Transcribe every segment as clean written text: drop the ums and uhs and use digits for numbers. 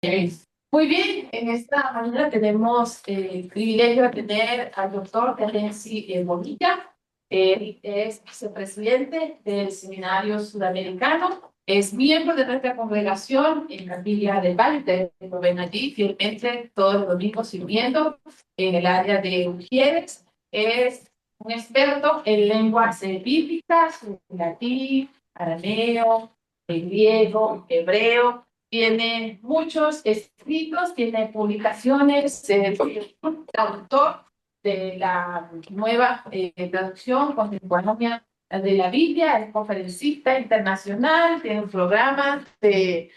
Eh, Muy bien, en esta mañana tenemos el privilegio de tener al doctor Terenci Bonilla. Él es vicepresidente del Seminario Sudamericano, es miembro de nuestra congregación en la Villa del Valle. Ustedes lo ven allí fielmente todos los domingos sirviendo en el área de Ujieres. Es un experto en lenguas bíblicas, latín, arameo, griego, hebreo. Tiene muchos escritos, tiene publicaciones, autor de la nueva traducción contemporánea de la Biblia, es conferencista internacional, tiene un programa de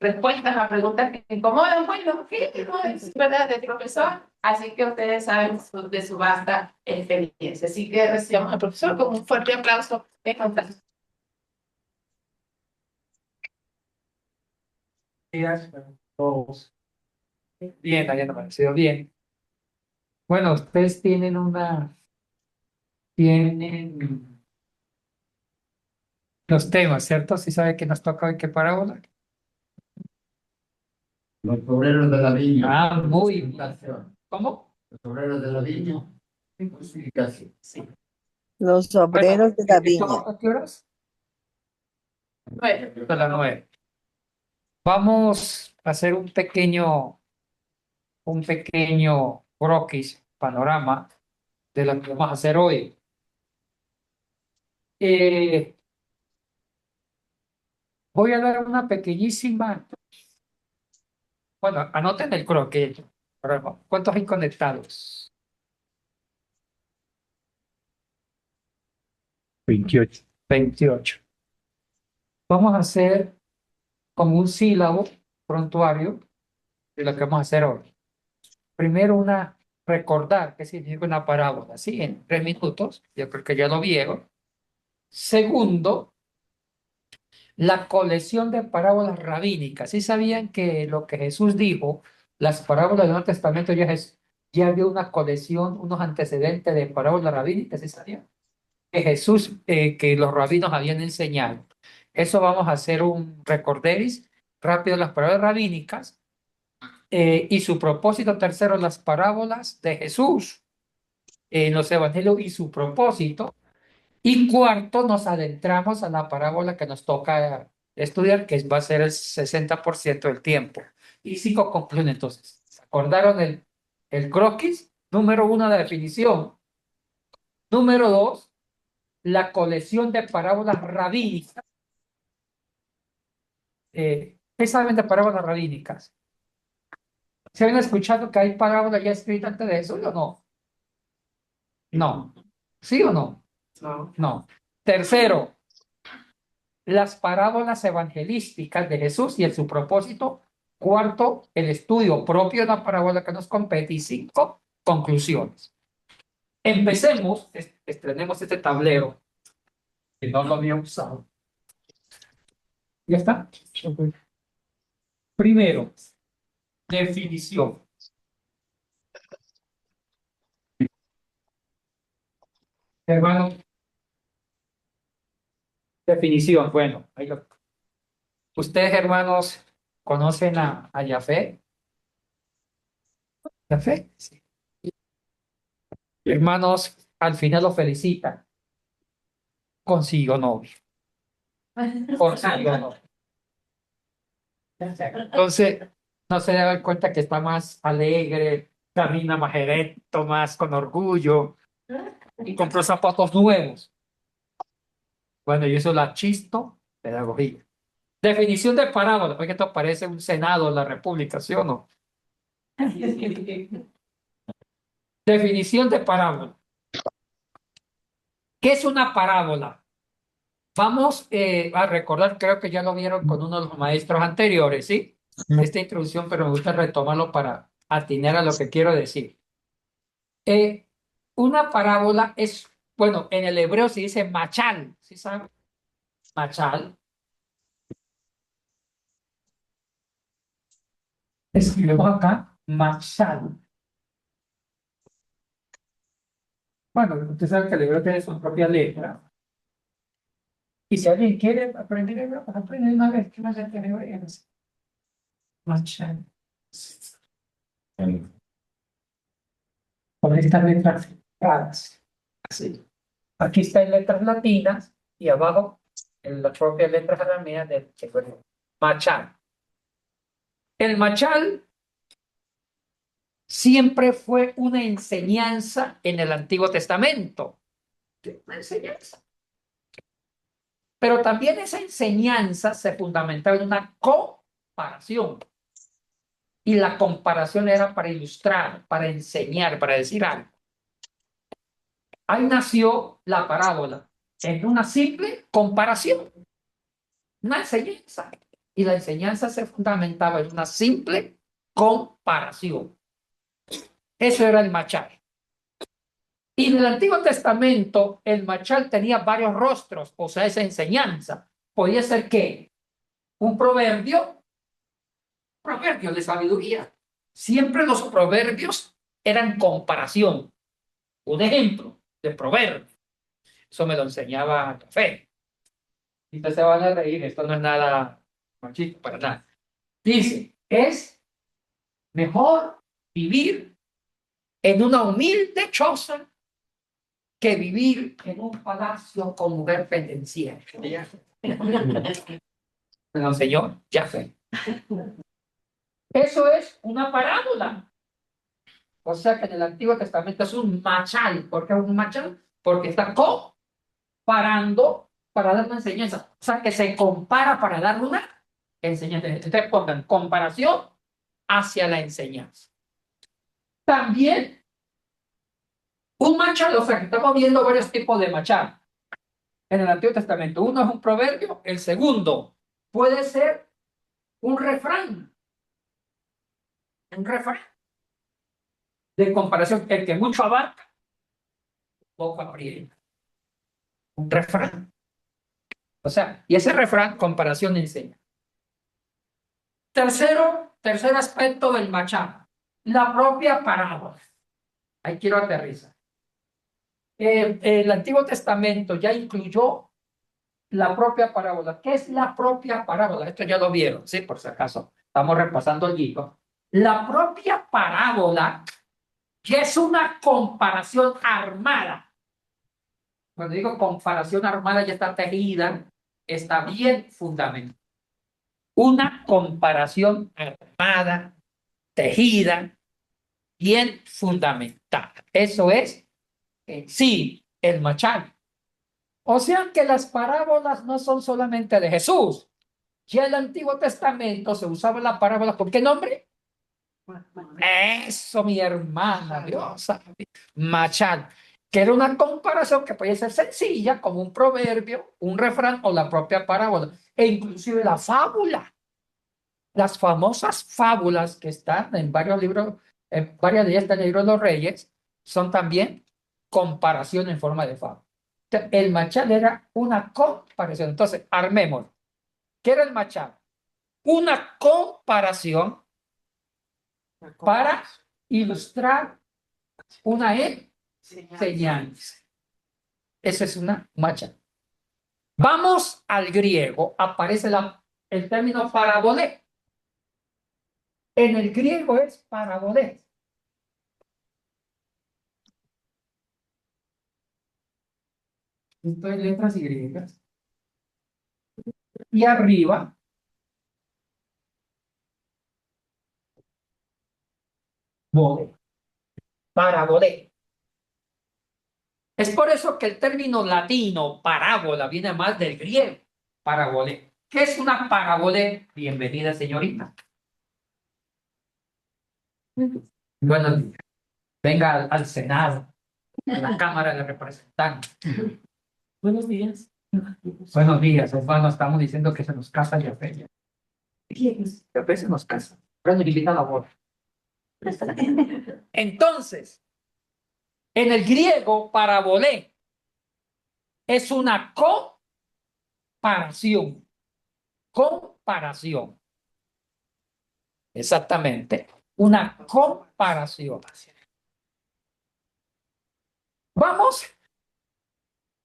respuestas a preguntas que incomodan. Bueno, ¿qué no es verdad de profesor? Así que ustedes saben de su vasta experiencia. Así que recibamos al profesor con un fuerte aplauso en contacto. Días, todos. Bien, hayan amanecido bien. Bueno, ustedes tienen los temas, ¿cierto? ¿Sí sabe que nos toca hoy qué parábola? Los obreros de la viña. Ah, muy bien. Justificación. ¿Cómo? Los obreros de la viña. Justificación. Sí. Los Bueno, obreros de la ¿esto viña. a qué horas? Bueno, A las 9. Vamos a hacer un pequeño croquis, panorama de lo que vamos a hacer hoy. Eh, Voy a dar una pequeñísima. Bueno, anoten el croquis. ¿Cuántos hay conectados? 28. 28. Vamos a hacer como un sílabo prontuario de lo que vamos a hacer hoy. Primero recordar qué significa una parábola, ¿sí? En 3 minutos, yo creo que ya lo vieron. Segundo, la colección de parábolas rabínicas. ¿Sí sabían que lo que Jesús dijo, las parábolas del Nuevo Testamento ya había una colección, unos antecedentes de parábolas rabínicas? ¿Sí sabían? Que Jesús, que los rabinos habían enseñado. Eso vamos a hacer un recorderis rápido de las parábolas rabínicas, y su propósito. Tercero, las parábolas de Jesús en los evangelios y su propósito. Y cuarto, nos adentramos a la parábola que nos toca estudiar, que va a ser el 60% del tiempo. Y cinco concluyen entonces. ¿Se acordaron el croquis? Número uno, la definición. Número dos, la colección de parábolas rabínicas. ¿Qué saben de parábolas rabínicas? ¿Se habían escuchado que hay parábolas ya escritas antes de eso o no? No. ¿Sí o no? no. No. Tercero, las parábolas evangelísticas de Jesús y su propósito. Cuarto, el estudio propio de la parábola que nos compete. Y cinco, conclusiones. Empecemos, estrenemos este tablero, que no lo había usado. ¿Ya está? Primero, definición. Hermano, definición. Bueno, ustedes, hermanos, conocen a Yafé. ¿Yafé? Sí. Hermanos, al final lo felicitan. Consiguió novio. Consiguió novio. Entonces, no se da cuenta que está más alegre, camina más erecto, más con orgullo y compró zapatos nuevos. Bueno, y eso es la chisto pedagogía. Definición de parábola, porque esto parece un senado de la República, ¿sí o no? Definición de parábola. ¿Qué es una parábola? Vamos a recordar, creo que ya lo vieron con uno de los maestros anteriores, ¿sí? Esta introducción, pero me gusta retomarlo para atinar a lo que quiero decir. Eh, una parábola es, bueno, en el hebreo se dice machal, ¿sí saben? Machal. Escribimos acá, machal. Bueno, usted sabe que el hebreo tiene su propia letra. Y si alguien quiere aprender hebreo, pues aprende una vez que no se tiene hebreo. Machal. Con estas letras raras. Así. Aquí está en letras latinas y abajo en las propias letras arameas del hebreo. Machal. El machal siempre fue una enseñanza en el Antiguo Testamento. Una enseñanza. Pero también esa enseñanza se fundamentaba en una comparación. Y la comparación era para ilustrar, para enseñar, para decir algo. Ahí nació la parábola, en una simple comparación, una enseñanza. Y la enseñanza se fundamentaba en una simple comparación. Eso era el machal. Y en el Antiguo Testamento, el machal tenía varios rostros, o sea, esa enseñanza. Podía ser que un proverbio de sabiduría. Siempre los proverbios eran comparación. Un ejemplo de proverbio. Eso me lo enseñaba Café. Y ustedes se van a reír, esto no es nada machista, para nada. Dice, es mejor vivir en una humilde choza que vivir en un palacio con mujer pendenciera. Me lo enseñó Jaffe. Eso es una parábola. O sea que en el Antiguo Testamento es un machal. ¿Por qué es un machal? Porque está comparando para dar una enseñanza. O sea que se compara para dar una enseñanza. Entonces pongan comparación hacia la enseñanza. También un machal, o sea que estamos viendo varios tipos de machal en el Antiguo Testamento. Uno es un proverbio, el segundo puede ser un refrán. Un refrán de comparación. El que mucho abarca, poco aprieta. Un refrán. O sea, y ese refrán, comparación enseña. Tercer aspecto del machal, la propia parábola. Ahí quiero aterrizar. El Antiguo Testamento ya incluyó la propia parábola. ¿Qué es la propia parábola? Esto ya lo vieron, ¿sí? Por si acaso. Estamos repasando el libro. La propia parábola ya es una comparación armada. Cuando digo comparación armada, ya está tejida, está bien fundamentada. Una comparación armada, tejida, bien fundamentada. Eso es en sí el machal. O sea que las parábolas no son solamente de Jesús. Ya en el Antiguo Testamento se usaba la parábola, ¿con qué nombre? Eso, mi hermana, Dios sabe. Machal, que era una comparación que podía ser sencilla, como un proverbio, un refrán o la propia parábola, e inclusive la fábula. Las famosas fábulas que están en varios libros, en varias de ellas están en el libro de los Reyes, son también comparación en forma de fábula. El machal era una comparación. Entonces, armemos. ¿Qué era el machal? Una comparación para ilustrar una enseñanza. Esa es una machal. Vamos al griego, aparece el término parabolé. En el griego es parabolé. Esto es letras y griegas. Y arriba, bolé. Parabolé. Es por eso que el término latino parábola viene más del griego. Parabolé. ¿Qué es una parabolé? Bienvenida, señorita. Buenos días. Venga al Senado, a la Cámara de Representantes. Buenos días. Buenos días, hermano. Estamos diciendo que se nos casa Yafé. Yafé se nos casa. Pero nos invita a la boda. Entonces, en el griego, parabolé es una comparación. Comparación. Exactamente. Una comparación. Vamos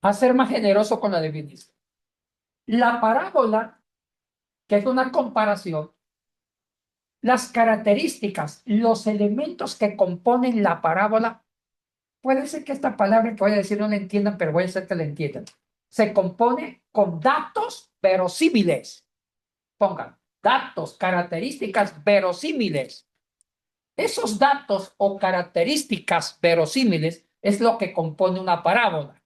a ser más generosos con la definición. La parábola, que es una comparación, Las características, los elementos que componen la parábola, puede ser que esta palabra que voy a decir no la entiendan, pero voy a hacer que la entiendan. Se compone con datos verosímiles. Pongan, datos, características verosímiles. Esos datos o características verosímiles es lo que compone una parábola.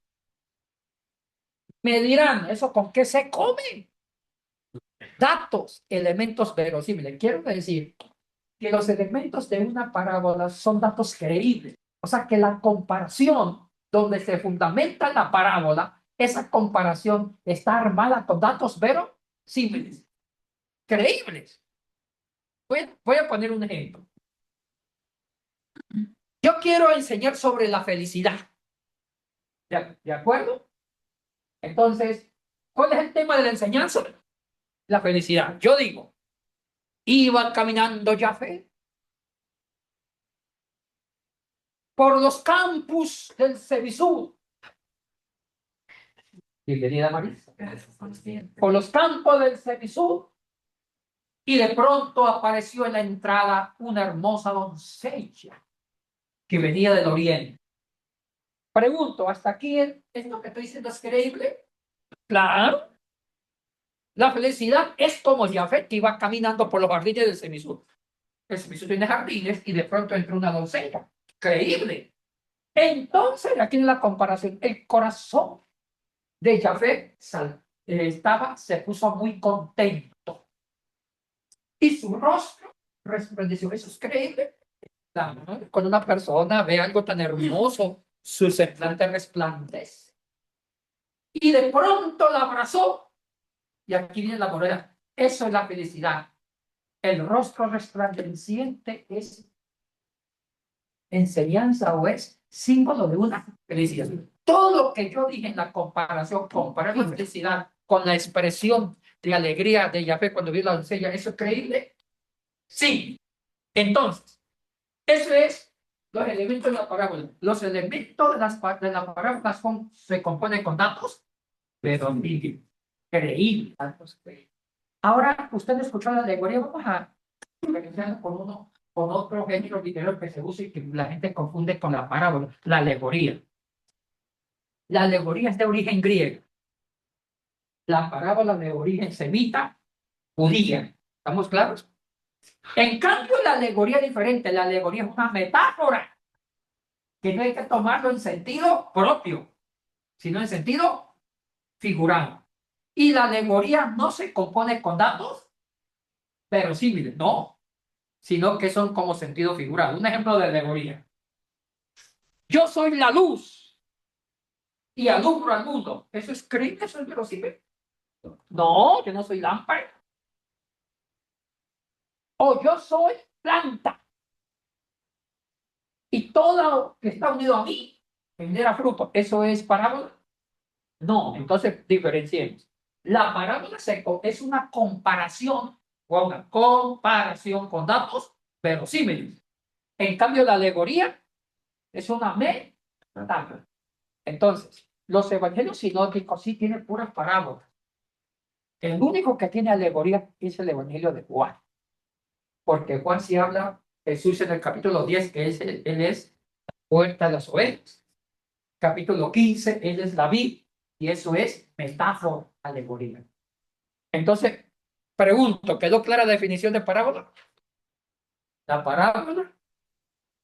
Me dirán, ¿eso con qué se come? Datos, elementos verosímiles. Quiero decir que los elementos de una parábola son datos creíbles. O sea que la comparación donde se fundamenta la parábola, esa comparación está armada con datos verosímiles, creíbles. Voy a poner un ejemplo. Yo quiero enseñar sobre la felicidad. ¿De acuerdo? Entonces, ¿cuál es el tema de la enseñanza? La felicidad. Yo digo, iba caminando Jafet por los campus del Cebisú. Bienvenida, Marisa. Por los campos del Cebisú. Y de pronto apareció en la entrada una hermosa doncella que venía del oriente. Pregunto, ¿hasta aquí esto que estoy diciendo es creíble? Claro. La felicidad es como Jafet que iba caminando por los jardines del Cebisú. El Cebisú tiene jardines y de pronto entra una doncella. Creíble. Entonces, aquí en la comparación, el corazón de Jafet se puso muy contento y su rostro resplandeció. Eso es creíble. Cuando una persona ve algo tan hermoso, su semblante resplandece. Y de pronto la abrazó. Y aquí viene la moraleja. Eso es la felicidad. El rostro resplandeciente es enseñanza o es símbolo de una felicidad. Todo lo que yo dije en la comparación, comparar la felicidad con la expresión de alegría de Yahvé cuando vio la doncella, ¿eso es creíble? Sí. Entonces, eso es los elementos de la parábola. Los elementos de la parábola se componen con datos, pero creíbles. Ahora, usted escuchó la alegoría, vamos a organizarlo con otro género literario que se usa y que la gente confunde con la parábola, la alegoría. La alegoría es de origen griego. La parábola de origen semita, judía. ¿Estamos claros? En cambio, la alegoría es diferente. La alegoría es una metáfora que no hay que tomarlo en sentido propio, sino en sentido figurado. Y la alegoría no se compone con datos verosímiles, no, sino que son como sentido figurado. Un ejemplo de alegoría. Yo soy la luz y alumbro al mundo. ¿Eso es creíble? ¿Eso es verosímil? No, yo no soy lámpara. O yo soy planta y todo que está unido a mí genera fruto. ¿Eso es parábola? No, entonces diferenciemos. La parábola es una comparación con datos verosímiles. En cambio, la alegoría es una metáfora. Entonces, los evangelios sinópticos sí tienen puras parábolas. El único que tiene alegoría es el evangelio de Juan. Porque Juan sí habla, Jesús en el capítulo 10, que él es puerta de las ovejas. Capítulo 15, él es la vid, y eso es metáfora, alegoría. Entonces, pregunto, ¿quedó clara la definición de parábola? La parábola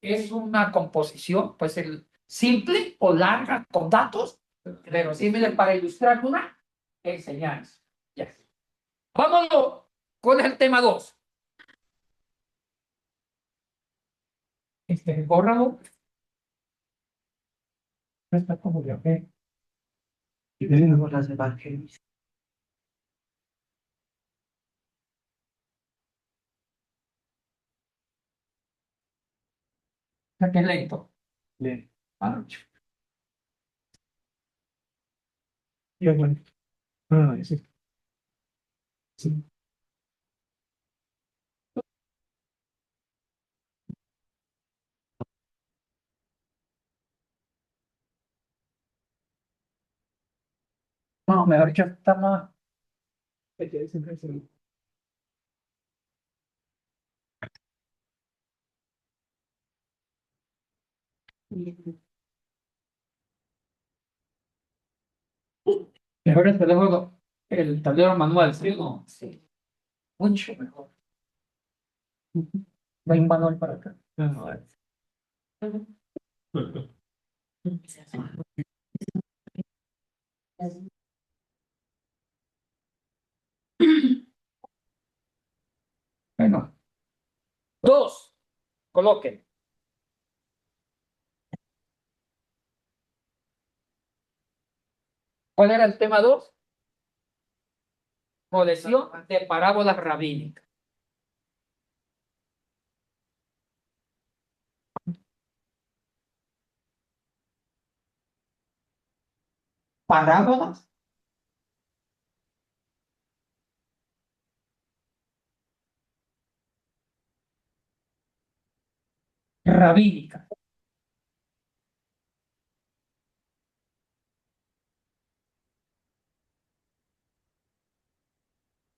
es una composición, pues simple o larga, con datos verosímiles para ilustrar una enseñanza. Yes. Vámonos. ¿Cuál es el tema 2? Bórralo. No está como yo, ¿eh? Y tenemos las evangelios. Qué lento. Bien. Anoche. Yo, bueno. Ah, sí. Sí. No, mejor dicho, está más. Mejor el teléfono, el tablero manual, ¿sí o no? Sí. Mucho mejor. No hay un manual para acá. Bueno, dos, coloquen. ¿Cuál era el tema dos? Colección de parábolas rabínicas. Parábolas rabínicas.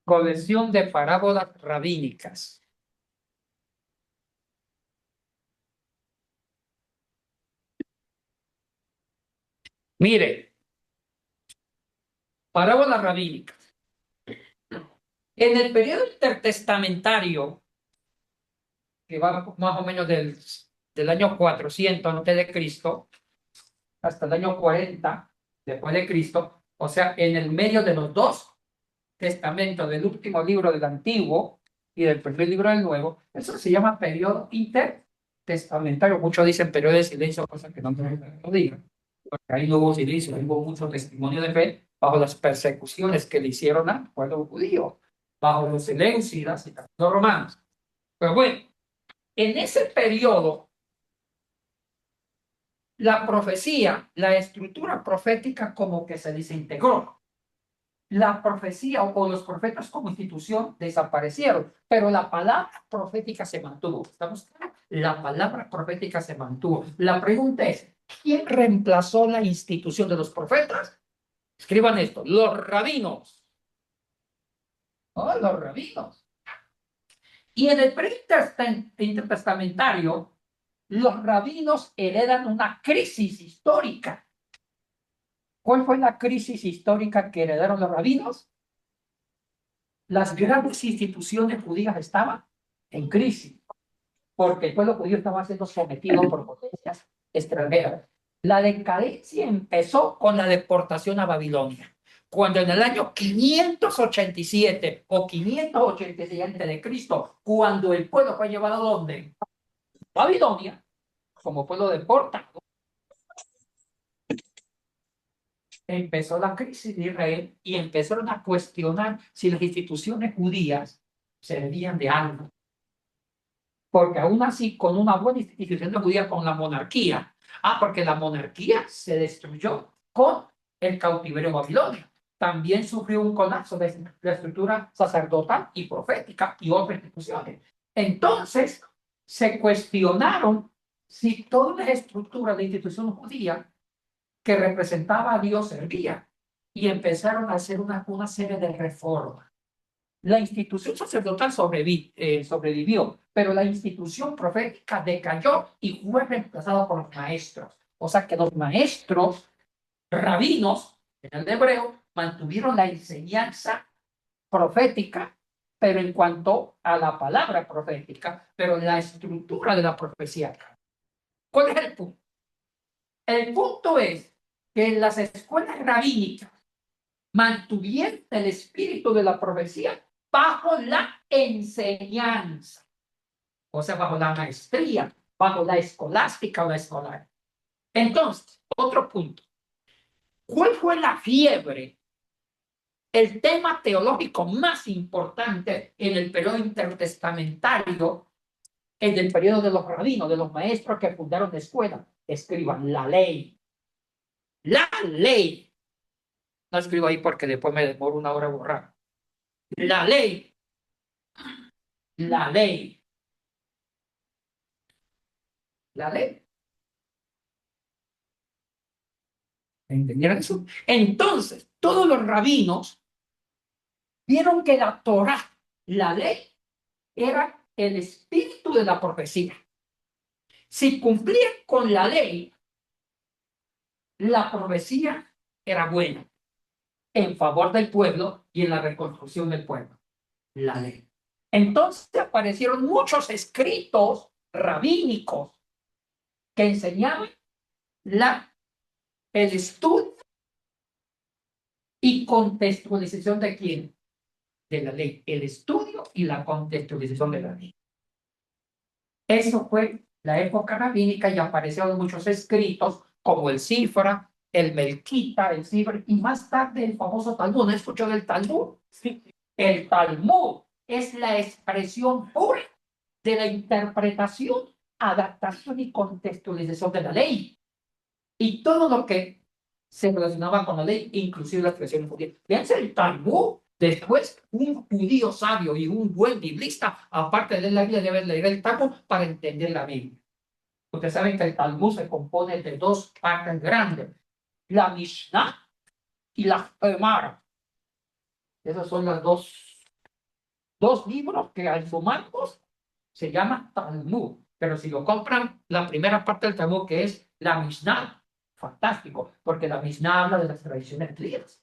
Colección de parábolas rabínicas. Mire, parábolas rabínicas. En el periodo intertestamentario, que va más o menos del año 400 antes de Cristo hasta el año 40 después de Cristo, o sea, en el medio de los dos testamentos, del último libro del Antiguo y del primer libro del Nuevo, eso se llama periodo intertestamentario. Muchos dicen periodo de silencio, cosa que no lo digan, porque ahí no hubo silencio, ahí hubo mucho testimonio de fe bajo las persecuciones que le hicieron al pueblo judío, bajo los seleucidas y los romanos. Pero bueno, en ese periodo, la profecía, la estructura profética como que se desintegró. La profecía o los profetas como institución desaparecieron, pero la palabra profética se mantuvo. ¿Estamos claros? La palabra profética se mantuvo. La pregunta es, ¿quién reemplazó la institución de los profetas? Escriban esto, los rabinos. Oh, los rabinos. Y en el periodo intertestamentario, los rabinos heredan una crisis histórica. ¿Cuál fue la crisis histórica que heredaron los rabinos? Las grandes instituciones judías estaban en crisis, porque el pueblo judío estaba siendo sometido por potencias extranjeras. La decadencia empezó con la deportación a Babilonia, cuando en el año 587 o 586 antes de Cristo, cuando el pueblo fue llevado a ¿dónde? Babilonia, como pueblo deportado, empezó la crisis de Israel y empezaron a cuestionar si las instituciones judías servían de algo. Porque aún así, con una buena institución judía, con la monarquía, porque la monarquía se destruyó con el cautiverio babilonio. También sufrió un colapso de la estructura sacerdotal y profética y otras instituciones. Entonces, se cuestionaron si toda la estructura de institución judía que representaba a Dios servía, y empezaron a hacer una serie de reformas. La institución sacerdotal sobrevivió, pero la institución profética decayó y fue reemplazada por los maestros. O sea que los maestros rabinos, en el hebreo, mantuvieron la enseñanza profética, pero en cuanto a la palabra profética, pero la estructura de la profecía. ¿Cuál es el punto? El punto es que en las escuelas rabínicas mantuvieron el espíritu de la profecía bajo la enseñanza, o sea, bajo la maestría, bajo la escolástica o la escolar. Entonces, otro punto. ¿Cuál fue la fiebre? El tema teológico más importante en el periodo intertestamentario, en el periodo de los rabinos, de los maestros que fundaron la escuela. Escriban la ley. La ley. No escribo ahí porque después me demoro una hora a borrar. La ley. La ley. La ley. ¿Entendieron eso? Entonces, todos los rabinos vieron que la Torá, la ley, era el espíritu de la profecía. Si cumplían con la ley, la profecía era buena en favor del pueblo y en la reconstrucción del pueblo. La ley. Entonces aparecieron muchos escritos rabínicos que enseñaban el estudio y contextualización de quién, de la ley, el estudio y la contextualización de la ley. Eso fue la época rabínica y aparecieron muchos escritos como el Sifra, el Melquita, el Sifra y más tarde el famoso Talmud. ¿No escuchó del Talmud? Sí. El Talmud es la expresión pura de la interpretación, adaptación y contextualización de la ley. Y todo lo que se relacionaba con la ley, inclusive las expresiones judías. Fíjense el Talmud. Después, un judío sabio y un buen biblista, aparte de leer la Biblia, debe leer el Talmud para entender la Biblia. Ustedes saben que el Talmud se compone de dos partes grandes, la Mishnah y la Gemara. Esos son los dos libros que al sumarlos se llama Talmud. Pero si lo compran, la primera parte del Talmud, que es la Mishnah, fantástico, porque la Mishnah habla de las tradiciones griegas,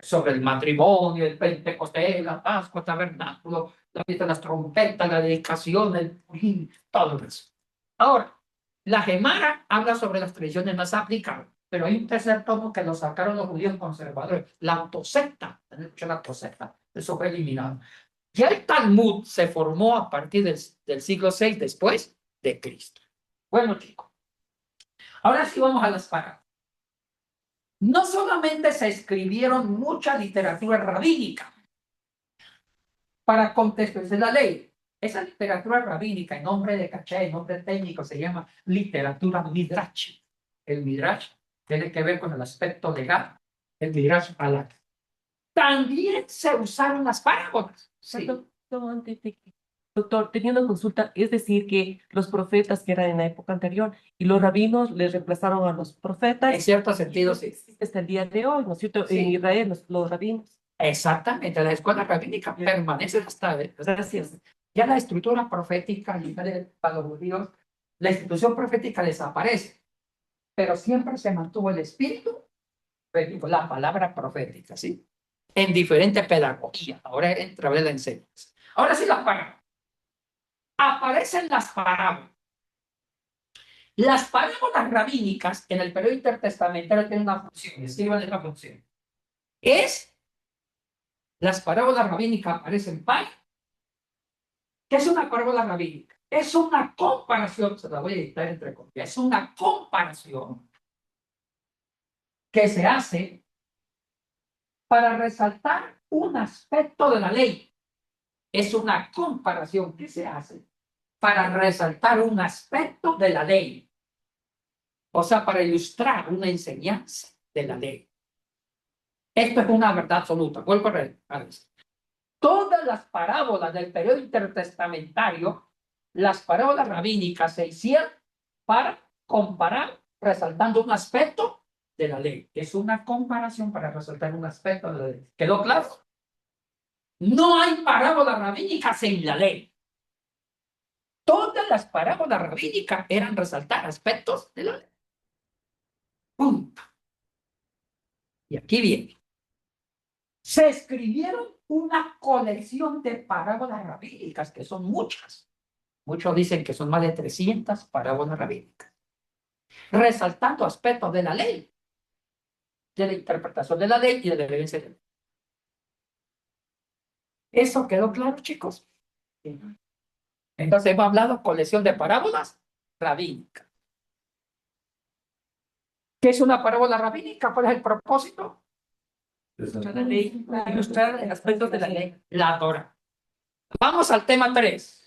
sobre el matrimonio, el Pentecostés, la Pascua, tabernáculo, la fiesta de las trompetas, la dedicación, el purín, todo eso. Ahora, la Gemara habla sobre las tradiciones más aplicadas, pero hay un tercer tomo que lo sacaron los judíos conservadores, la Tosefta. La Tosefta, eso fue eliminado. Ya el Talmud se formó a partir del siglo VI después de Cristo. Bueno, chicos, ahora sí vamos a las parábolas. No solamente se escribieron mucha literatura rabínica para contextualizar la ley. Esa literatura rabínica, en nombre de caché, en nombre técnico, se llama literatura midrash. El midrash tiene que ver con el aspecto legal, el midrash halak. También se usaron las parábolas. Sí. Doctor, tenía una consulta, es decir, que los profetas que eran en la época anterior y los rabinos les reemplazaron a los profetas. En cierto sentido, sí. Hasta el día de hoy, ¿no es cierto? Sí. En Israel, los rabinos. Exactamente, la escuela rabínica permanece hasta. Gracias. Ya la estructura profética para los judíos, la institución profética desaparece, pero siempre se mantuvo el espíritu profético, la palabra profética, ¿sí? En diferentes pedagogías. Ahora entra a ver la enseñanza. Ahora sí, las parábolas. Aparecen las parábolas. Las parábolas rabínicas en el periodo intertestamentario tienen una función, escriban esa función. Las parábolas rabínicas aparecen para. ¿Qué es una parábola rabínica? Es una comparación, se la voy a editar entre comillas, es una comparación que se hace para resaltar un aspecto de la ley. Es una comparación que se hace para resaltar un aspecto de la ley. O sea, para ilustrar una enseñanza de la ley. Esto es una verdad absoluta. Vuelvo a ver. Todas las parábolas del periodo intertestamentario, las parábolas rabínicas se hicieron para comparar, resaltando un aspecto de la ley. Es una comparación para resaltar un aspecto de la ley. ¿Quedó claro? No hay parábolas rabínicas en la ley. Todas las parábolas rabínicas eran resaltar aspectos de la ley. Punto. Y aquí viene. Se escribieron una colección de parábolas rabínicas, que son muchas. Muchos dicen que son más de 300 parábolas rabínicas, resaltando aspectos de la ley, de la interpretación de la ley y de la vivencia de la ley. ¿Eso quedó claro, chicos? Sí. Entonces hemos hablado de colección de parábolas rabínicas. ¿Qué es una parábola rabínica? ¿Cuál es el propósito? La ley, ilustrar aspectos de la ley. La Torah. Vamos al tema 3.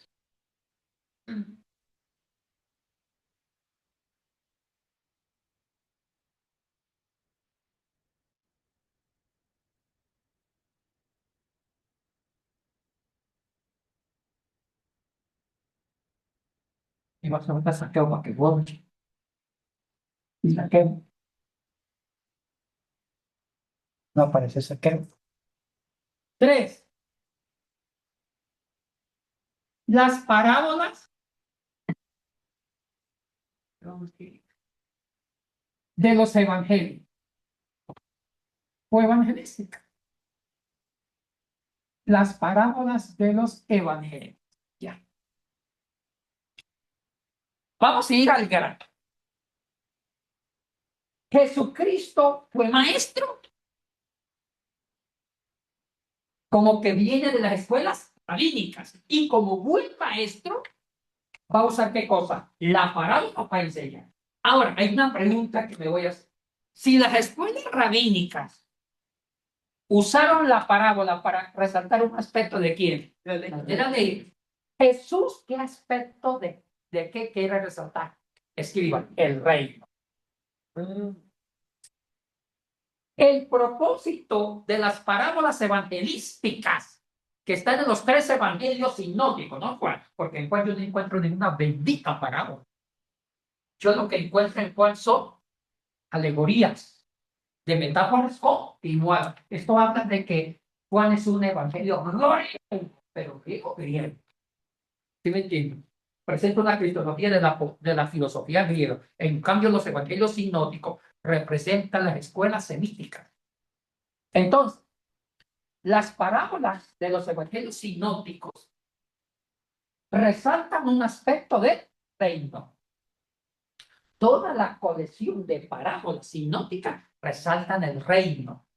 Y vamos a ver saqueo para que vuelva. Y saqueo. No aparece saqueo. 3. Las parábolas de los evangelios o evangelística. Las parábolas de los evangelios. Ya. Vamos a ir al grano. Jesucristo fue maestro, como que viene de las escuelas rabínicas, y como buen maestro va a usar ¿qué cosa? La parábola para enseñar. Ahora, hay una pregunta que me voy a hacer. Si las escuelas rabínicas usaron la parábola para resaltar un aspecto de quién, de la ley, Jesús, ¿qué aspecto de qué quiere resaltar? Escriban, el reino. El propósito de las parábolas evangelísticas que están en los 3 evangelios sinópticos, ¿no, Juan? Porque en Juan yo no encuentro ninguna bendita parábola. Yo lo que encuentro en Juan son alegorías de metáforas continuadas. Esto habla de que Juan es un evangelio glorioso, pero griego. ¿Sí me entienden? Presenta una cristología de la filosofía griega. En cambio, los evangelios sinópticos representan las escuelas semíticas. Entonces, las parábolas de los evangelios sinópticos resaltan un aspecto de reino. Toda la colección de parábolas sinópticas resaltan el reino.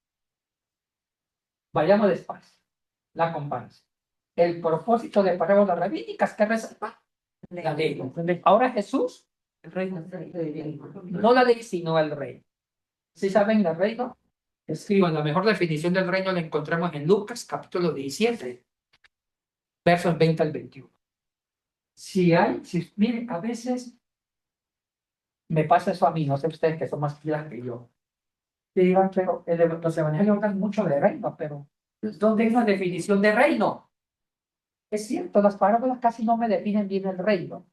Vayamos despacio. La comparación. El propósito de parábolas rabínicas que resalta la ley. Ahora Jesús, El reino. no la ley, sino el reino. ¿Sí saben el reino? Escriban, la mejor definición del reino la encontramos en Lucas, capítulo 17, versos 20 al 21. Miren, a veces me pasa eso a mí, no sé ustedes que son más pilas que yo. Que digan, pero los evangelios hablan mucho de reino, pero ¿dónde hay una definición de reino? Es cierto, las parábolas casi no me definen bien el reino,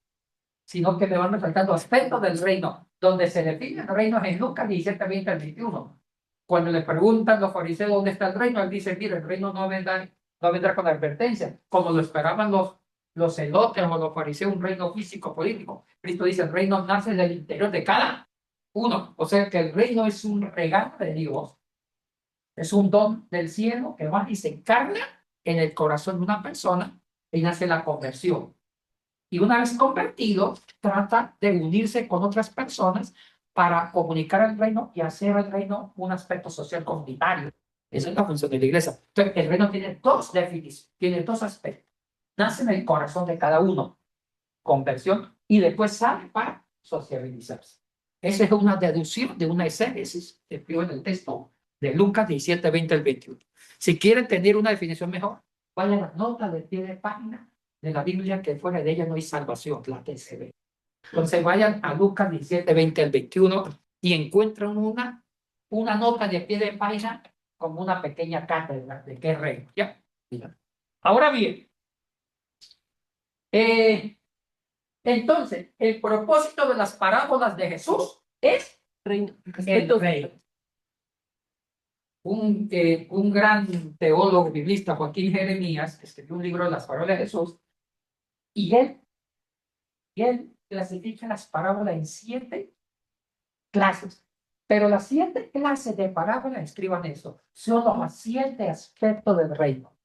sino que me van resaltando aspectos del reino. Donde se define el reino es en Lucas 17, 20 al 21. Cuando le preguntan los fariseos dónde está el reino, él dice, mira, el reino no vendrá con advertencia, como lo esperaban los celotes o los fariseos, un reino físico político. Cristo dice, el reino nace del interior de cada uno. O sea que el reino es un regalo de Dios, es un don del cielo que va y se encarna en el corazón de una persona y nace la conversión. Y una vez convertido, trata de unirse con otras personas para comunicar el reino y hacer el reino un aspecto social comunitario. Esa es la función de la iglesia. Entonces, el reino tiene 2 definiciones, tiene 2 aspectos. Nace en el corazón de cada uno, conversión, y después sale para sociabilizarse. Esa es una deducción de una exégesis que escribo en el texto de Lucas 17, 20 al 21. Si quieren tener una definición mejor, vayan a las notas de pie de página de la Biblia, que fuera de ella no hay salvación, la TCB. Entonces vayan a Lucas 17, 20 al 21 y encuentran una nota de pie de página como una pequeña cátedra de qué reino. ¿Ya? Ahora bien, entonces, el propósito de las parábolas de Jesús es Reino. el reino. Un gran teólogo biblista, Joaquín Jeremías, escribió un libro de las parábolas de Jesús, y él clasifica las parábolas en 7 clases. Pero las 7 clases de parábolas, escriban eso, son los 7 aspectos del reino.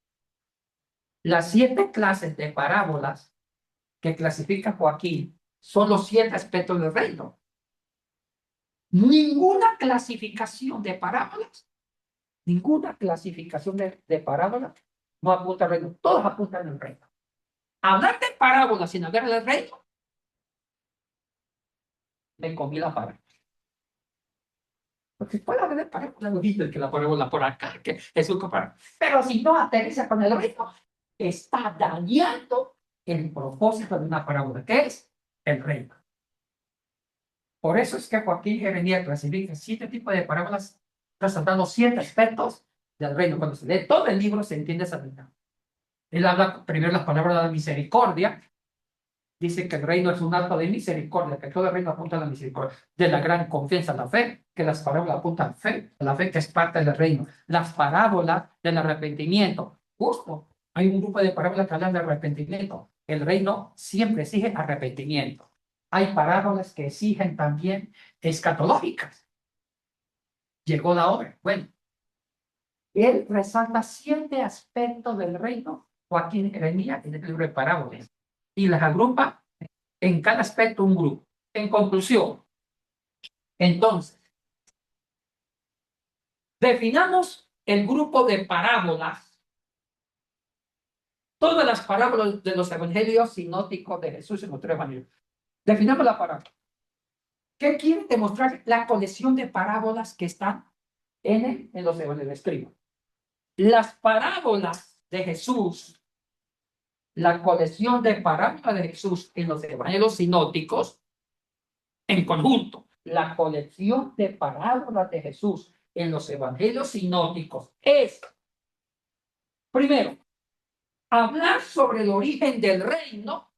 Las 7 clases de parábolas que clasifica Joaquín son los 7 aspectos del reino. Ninguna clasificación de parábolas no apunta al reino, todas apuntan al reino. Hablar de parábolas sin hablar del reino, me comí la parábola. Porque puede hablar de parábolas, lo dice que la parábola por acá, que es un parábola. Pero si no aterriza con el reino, está dañando el propósito de una parábola, que es el reino. Por eso es que Joaquín Jeremías clasifica 7 tipos de parábolas, resaltando 7 aspectos del reino. Cuando se lee todo el libro, se entiende esa verdad. Él habla primero las palabras de la misericordia. Dice que el reino es un acto de misericordia, que todo el reino apunta a la misericordia, de la gran confianza, la fe, que las parábolas apuntan a la fe que es parte del reino. Las parábolas del arrepentimiento. Justo, hay un grupo de parábolas que hablan de arrepentimiento. El reino siempre exige arrepentimiento. hay parábolas que exigen también escatológicas. Llegó la hora. Bueno, él resalta 7 aspectos del reino, Joaquín Jeremías, en el libro de parábolas, y las agrupa en cada aspecto un grupo. En conclusión, entonces, definamos el grupo de parábolas. Todas las parábolas de los evangelios sinópticos de Jesús en los 3 evangelios. Definamos la parábola. ¿Qué quiere demostrar la colección de parábolas que están en los evangelios? Escribo. Las parábolas de Jesús, la colección de parábolas de Jesús en los evangelios sinópticos, en conjunto, la colección de parábolas de Jesús en los evangelios sinópticos es, primero, hablar sobre el origen del reino.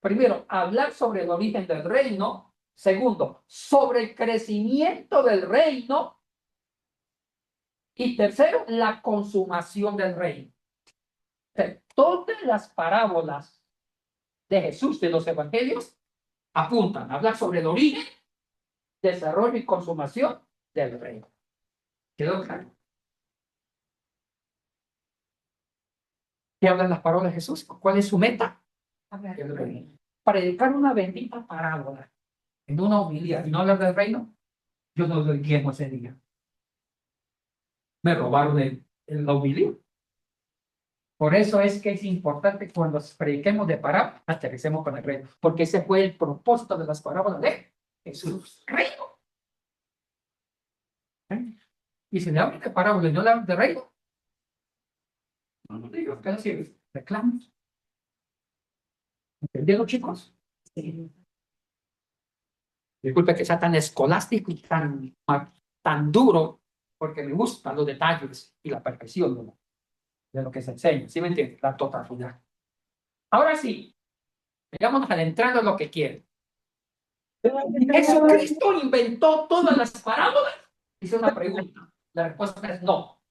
Primero, hablar sobre el origen del reino. Segundo, sobre el crecimiento del reino. Y tercero, la consumación del reino. Todas las parábolas de Jesús de los evangelios apuntan a hablar sobre el origen, desarrollo y consumación del reino. ¿Quedó claro? ¿Qué hablan las parábolas de Jesús? ¿Cuál es su meta? El reino. Predicar una bendita parábola en una homilía y no hablar del reino, yo no doy diezmo ese día. Me robaron la homilía. Por eso es que es importante cuando prediquemos de parábolas, aterricemos con el reino, porque ese fue el propósito de las parábolas de Jesús. Reino. Y si le hablan de parábolas y no le hablan de reino, no digo que así reclamos. ¿Entendieron, chicos? Sí. Disculpe que sea tan escolástico y tan duro, porque me gustan los detalles y la perfección de lo que se enseña. ¿Sí me entiendes? La totalidad. Ahora sí, digamos adentrando lo que quiere. ¿Jesucristo inventó todas las parábolas? Dice una pregunta. La respuesta es no.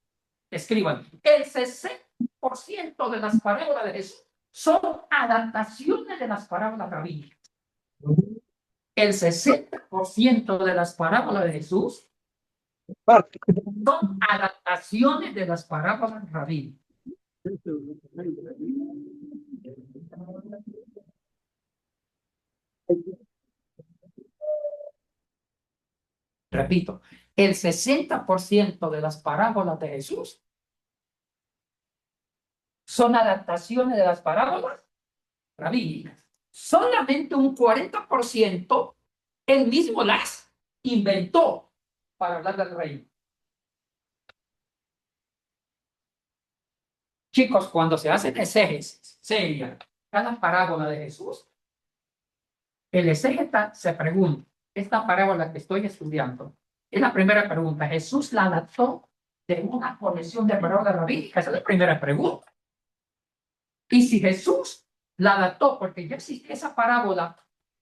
Escriban. El 60% de las parábolas de Jesús son adaptaciones de las parábolas rabínicas. El 60% de las parábolas de Jesús son adaptaciones de las parábolas rabínicas. Repito, el 60% de las parábolas de Jesús son adaptaciones de las parábolas rabínicas. Solamente un 40% él mismo las inventó para hablar del reino. Chicos, cuando se hacen exégesis seria cada parábola de Jesús, el exégeta se pregunta, esta parábola que estoy estudiando, es la primera pregunta, ¿Jesús la adaptó de una colección de parábolas rabínicas? Esa es la primera pregunta. Y si Jesús la adaptó, porque ya existía esa parábola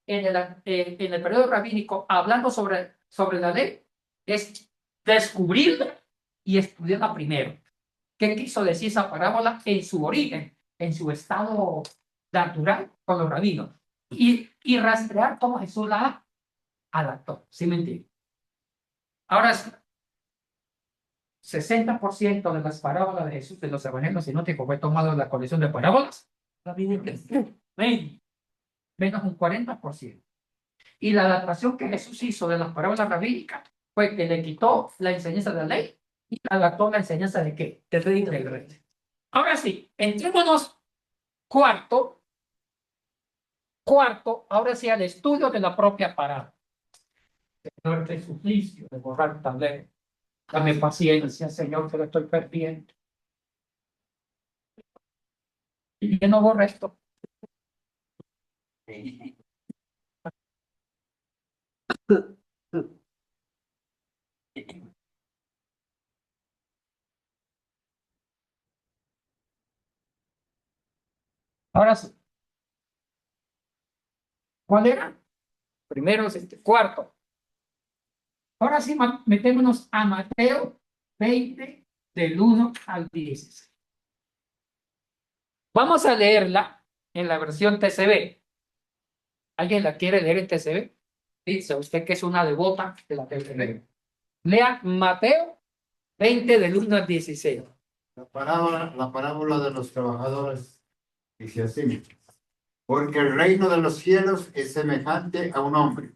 en el periodo rabínico, hablando sobre la ley, es descubrirla y estudiarla primero. ¿Qué quiso decir esa parábola en su origen, en su estado natural con los rabinos? Y rastrear cómo Jesús la adaptó. ¿Sí me entiende? Ahora, 60% de las parábolas de Jesús de los evangelios sinópticos fue tomado de la colección de parábolas rabínicas. Menos un 40%. Y la adaptación que Jesús hizo de las parábolas rabínicas fue que le quitó la enseñanza de la ley y adaptó la enseñanza de qué? Del reino. Ahora sí, entrémonos cuarto, ahora sí al estudio de la propia parábola. Señor, te suplicio de borrar tan lejos. Dame paciencia, Señor, que lo estoy perdiendo. Y que no borre esto. Ahora sí. ¿Cuál era? Primero, cuarto. Ahora sí, metémonos a Mateo 20, del 1 al 10. Vamos a leerla en la versión TCB. ¿Alguien la quiere leer en TCB? Dice usted que es una devota de la TCB. Lea Mateo 20 del 1 al 16. La parábola de los trabajadores dice así: porque el reino de los cielos es semejante a un hombre,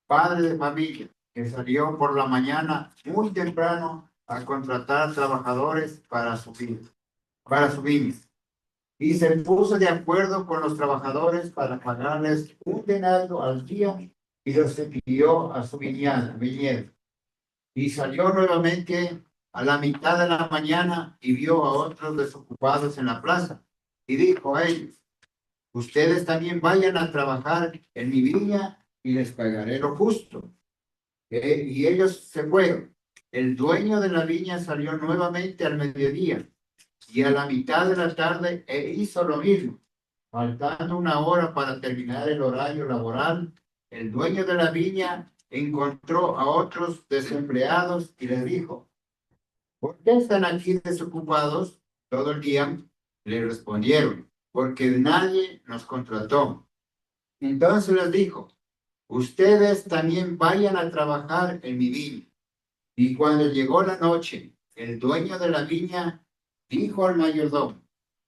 padre de familia, que salió por la mañana muy temprano a contratar trabajadores para su viña. Y se puso de acuerdo con los trabajadores para pagarles un denario al día y los envió a su viñedo. Y salió nuevamente a la mitad de la mañana y vio a otros desocupados en la plaza. Y dijo a ellos: ustedes también vayan a trabajar en mi viña y les pagaré lo justo. Y ellos se fueron. El dueño de la viña salió nuevamente al mediodía y a la mitad de la tarde hizo lo mismo. Faltando una hora para terminar el horario laboral, el dueño de la viña encontró a otros desempleados y les dijo: ¿por qué están aquí desocupados todo el día? Le respondieron: porque nadie nos contrató. Entonces les dijo: ustedes también vayan a trabajar en mi viña. Y cuando llegó la noche, el dueño de la viña dijo al mayordomo: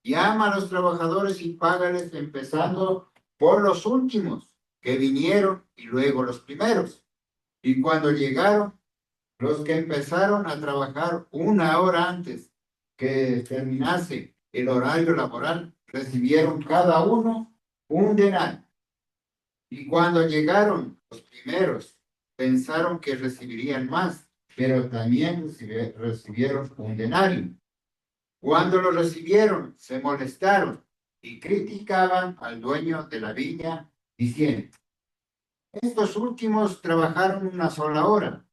llama a los trabajadores y págales, empezando por los últimos que vinieron y luego los primeros. Y cuando llegaron, los que empezaron a trabajar una hora antes que terminase el horario laboral, recibieron cada uno un denario. Y cuando llegaron los primeros, pensaron que recibirían más, pero también recibieron un denario. Cuando lo recibieron, se molestaron y criticaban al dueño de la viña, diciendo: estos últimos trabajaron una sola hora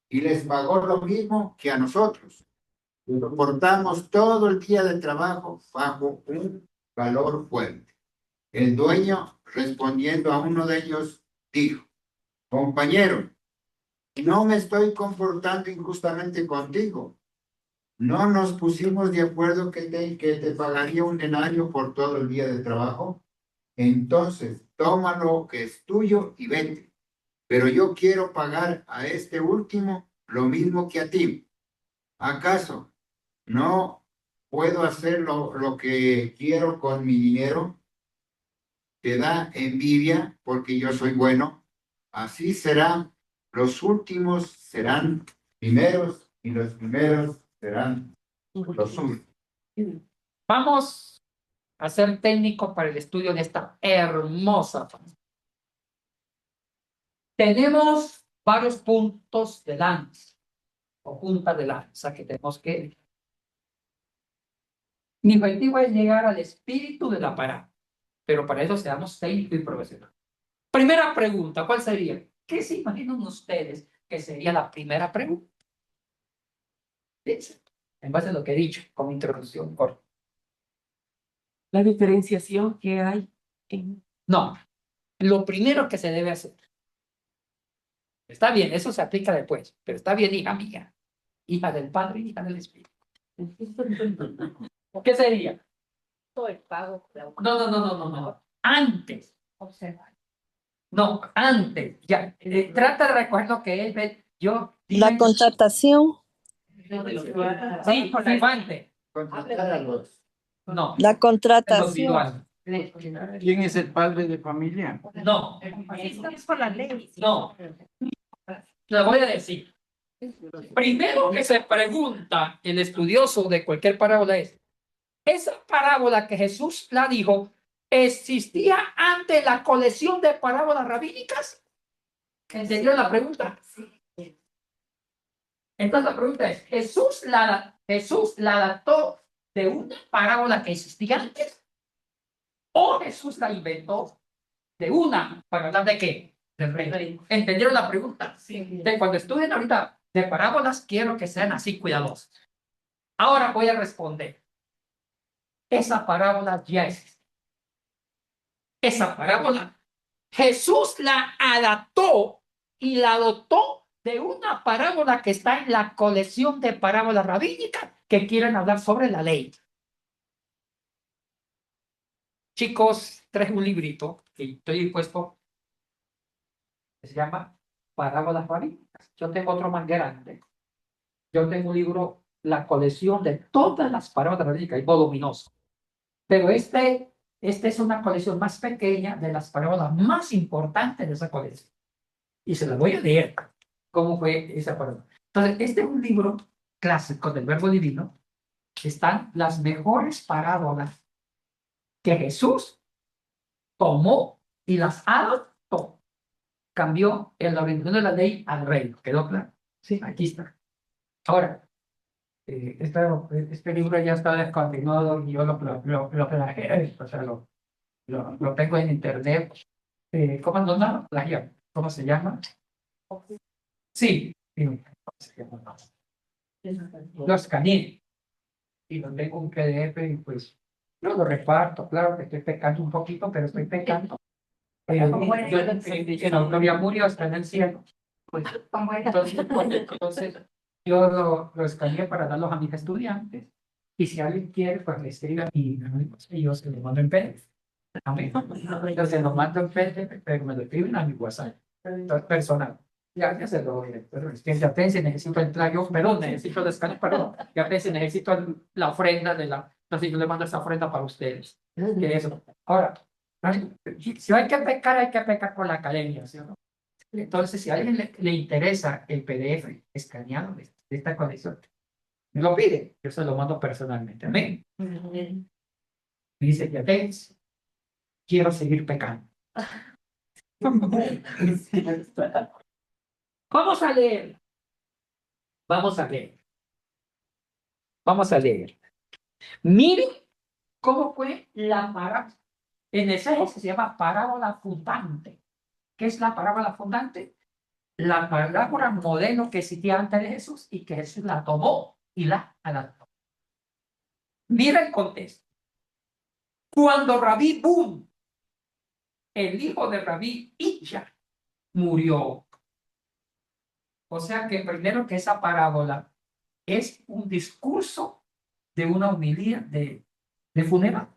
y les pagó lo mismo que a nosotros. Soportamos todo el día de trabajo bajo un calor fuerte. El dueño, respondiendo a uno de ellos, dijo: compañero, no me estoy comportando injustamente contigo. ¿No nos pusimos de acuerdo que te pagaría un denario por todo el día de trabajo? Entonces, toma lo que es tuyo y vete. Pero yo quiero pagar a este último lo mismo que a ti. ¿Acaso no puedo hacer lo que quiero con mi dinero? ¿Te da envidia porque yo soy bueno? Así será. Los últimos serán primeros y los primeros serán los últimos. Vamos a ser técnicos para el estudio de esta hermosa frase. Tenemos varios puntos de lanza o puntas de lanza que tenemos que... Mi objetivo es llegar al espíritu de la parábola, pero para eso seamos técnicos y profesionales. Primera pregunta, ¿cuál sería? ¿Qué se imaginan ustedes que sería la primera pregunta? Fíjense, en base a lo que he dicho, como introducción corta. La diferenciación que hay en... No, lo primero que se debe hacer. Está bien, eso se aplica después, pero está bien, hija mía, hija del Padre, hija del Espíritu. ¿Qué sería? Todo el pago. No. Antes. Observa. No, antes. Ya. Trata de recoger lo que él ve. Yo. La contratación, Sí, con el guante. Contratar a los. No. la Individual. contratación. ¿Quién es el padre de familia? No. Es por la ley. No. Lo voy a decir. Primero que se pregunta el estudioso de cualquier parábola es: esa parábola que Jesús la dijo, ¿existía antes la colección de parábolas rabínicas? ¿Entendió la pregunta? Entonces la pregunta es: ¿Jesús la adaptó de una parábola que existía antes? ¿O Jesús la inventó de una para hablar de qué? Del reino. ¿Entendieron la pregunta? Sí. Cuando estudien ahorita de parábolas, quiero que sean así cuidadosos. Ahora voy a responder. Esa parábola ya existe. Esa parábola, Jesús la adaptó y la adoptó de una parábola que está en la colección de parábolas rabínicas que quieren hablar sobre la ley. Chicos, traje un librito que estoy dispuesto, se llama Parábolas rabínicas. Yo tengo otro más grande. Yo tengo un libro, la colección de todas las parábolas rabínicas, es voluminoso. Pero este es una colección más pequeña de las parábolas más importantes de esa colección. Y se las voy a leer. ¿Cómo fue esa parábola? Entonces, este es un libro clásico del Verbo Divino. Están las mejores parábolas que Jesús tomó y las adoptó. Cambió el orientación de la ley al reino. ¿Quedó claro? Sí, aquí está. Ahora, este libro ya está descontinuado y yo lo plagié, o sea, lo tengo en internet. ¿Cómo no? Plagiar. ¿Cómo se llama? Sí, sí, ¿cómo se llama? Lo escaneé y lo tengo en PDF y pues no lo reparto. Claro que estoy pecando un poquito, pero estoy pecando. Yo en autoría murió, está en el cielo. Pues, entonces yo lo escaneé para darlos a mis estudiantes. Y si alguien quiere, pues le escriban y yo se lo mando en PDF. Amén. Entonces lo mando en PDF, pero me lo escriben a mi WhatsApp. Entonces, personal. Ya se lo doy. Pero es que ya pensé, necesito entrar yo, perdón, necesito descargar, perdón. Ya pensé, necesito la ofrenda de la. Entonces yo le mando esa ofrenda para ustedes. Que eso. Ahora, si hay que pecar por la academia, ¿sí o no? Entonces, si a alguien le interesa el PDF escaneado de esta colección, me lo pide, yo se lo mando personalmente. Amén. Me dice, ya ves, quiero seguir pecando. Vamos a leer. Vamos a leer. Vamos a leer. Miren cómo fue la parábola. En ese se llama parábola fundante. ¿Qué es la parábola fundante? La parábola modelo que existía antes de Jesús y que Jesús la tomó y la adaptó. Mira el contexto. Cuando Rabí Bum, el hijo de Rabí Icha, murió. O sea que primero que esa parábola es un discurso de una homilía de funeral.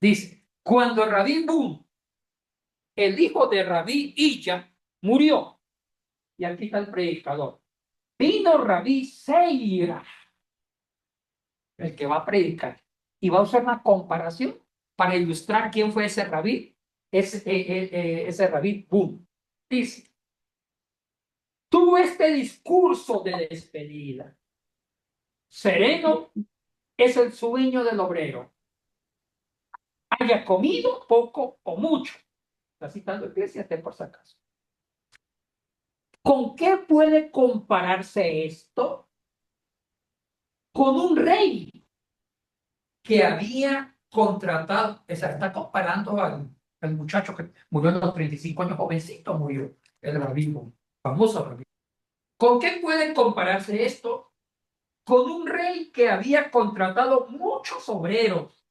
Dice, cuando Rabí Bum, el hijo de Rabí Icha, murió. Y aquí está el predicador. Vino Rabí Seira, el que va a predicar, y va a usar una comparación para ilustrar quién fue ese rabí, ese rabí Bum. Dice, tuvo este discurso de despedida. Sereno es el sueño del obrero. Haya comido poco o mucho. Está citando Eclesiastés por si acaso. ¿Con qué puede compararse esto? Con un rey que había contratado, o sea, está comparando al muchacho que murió a los 35 años, jovencito murió, el rabino, famoso rabino. ¿Con qué puede compararse esto? Con un rey que había contratado muchos obreros.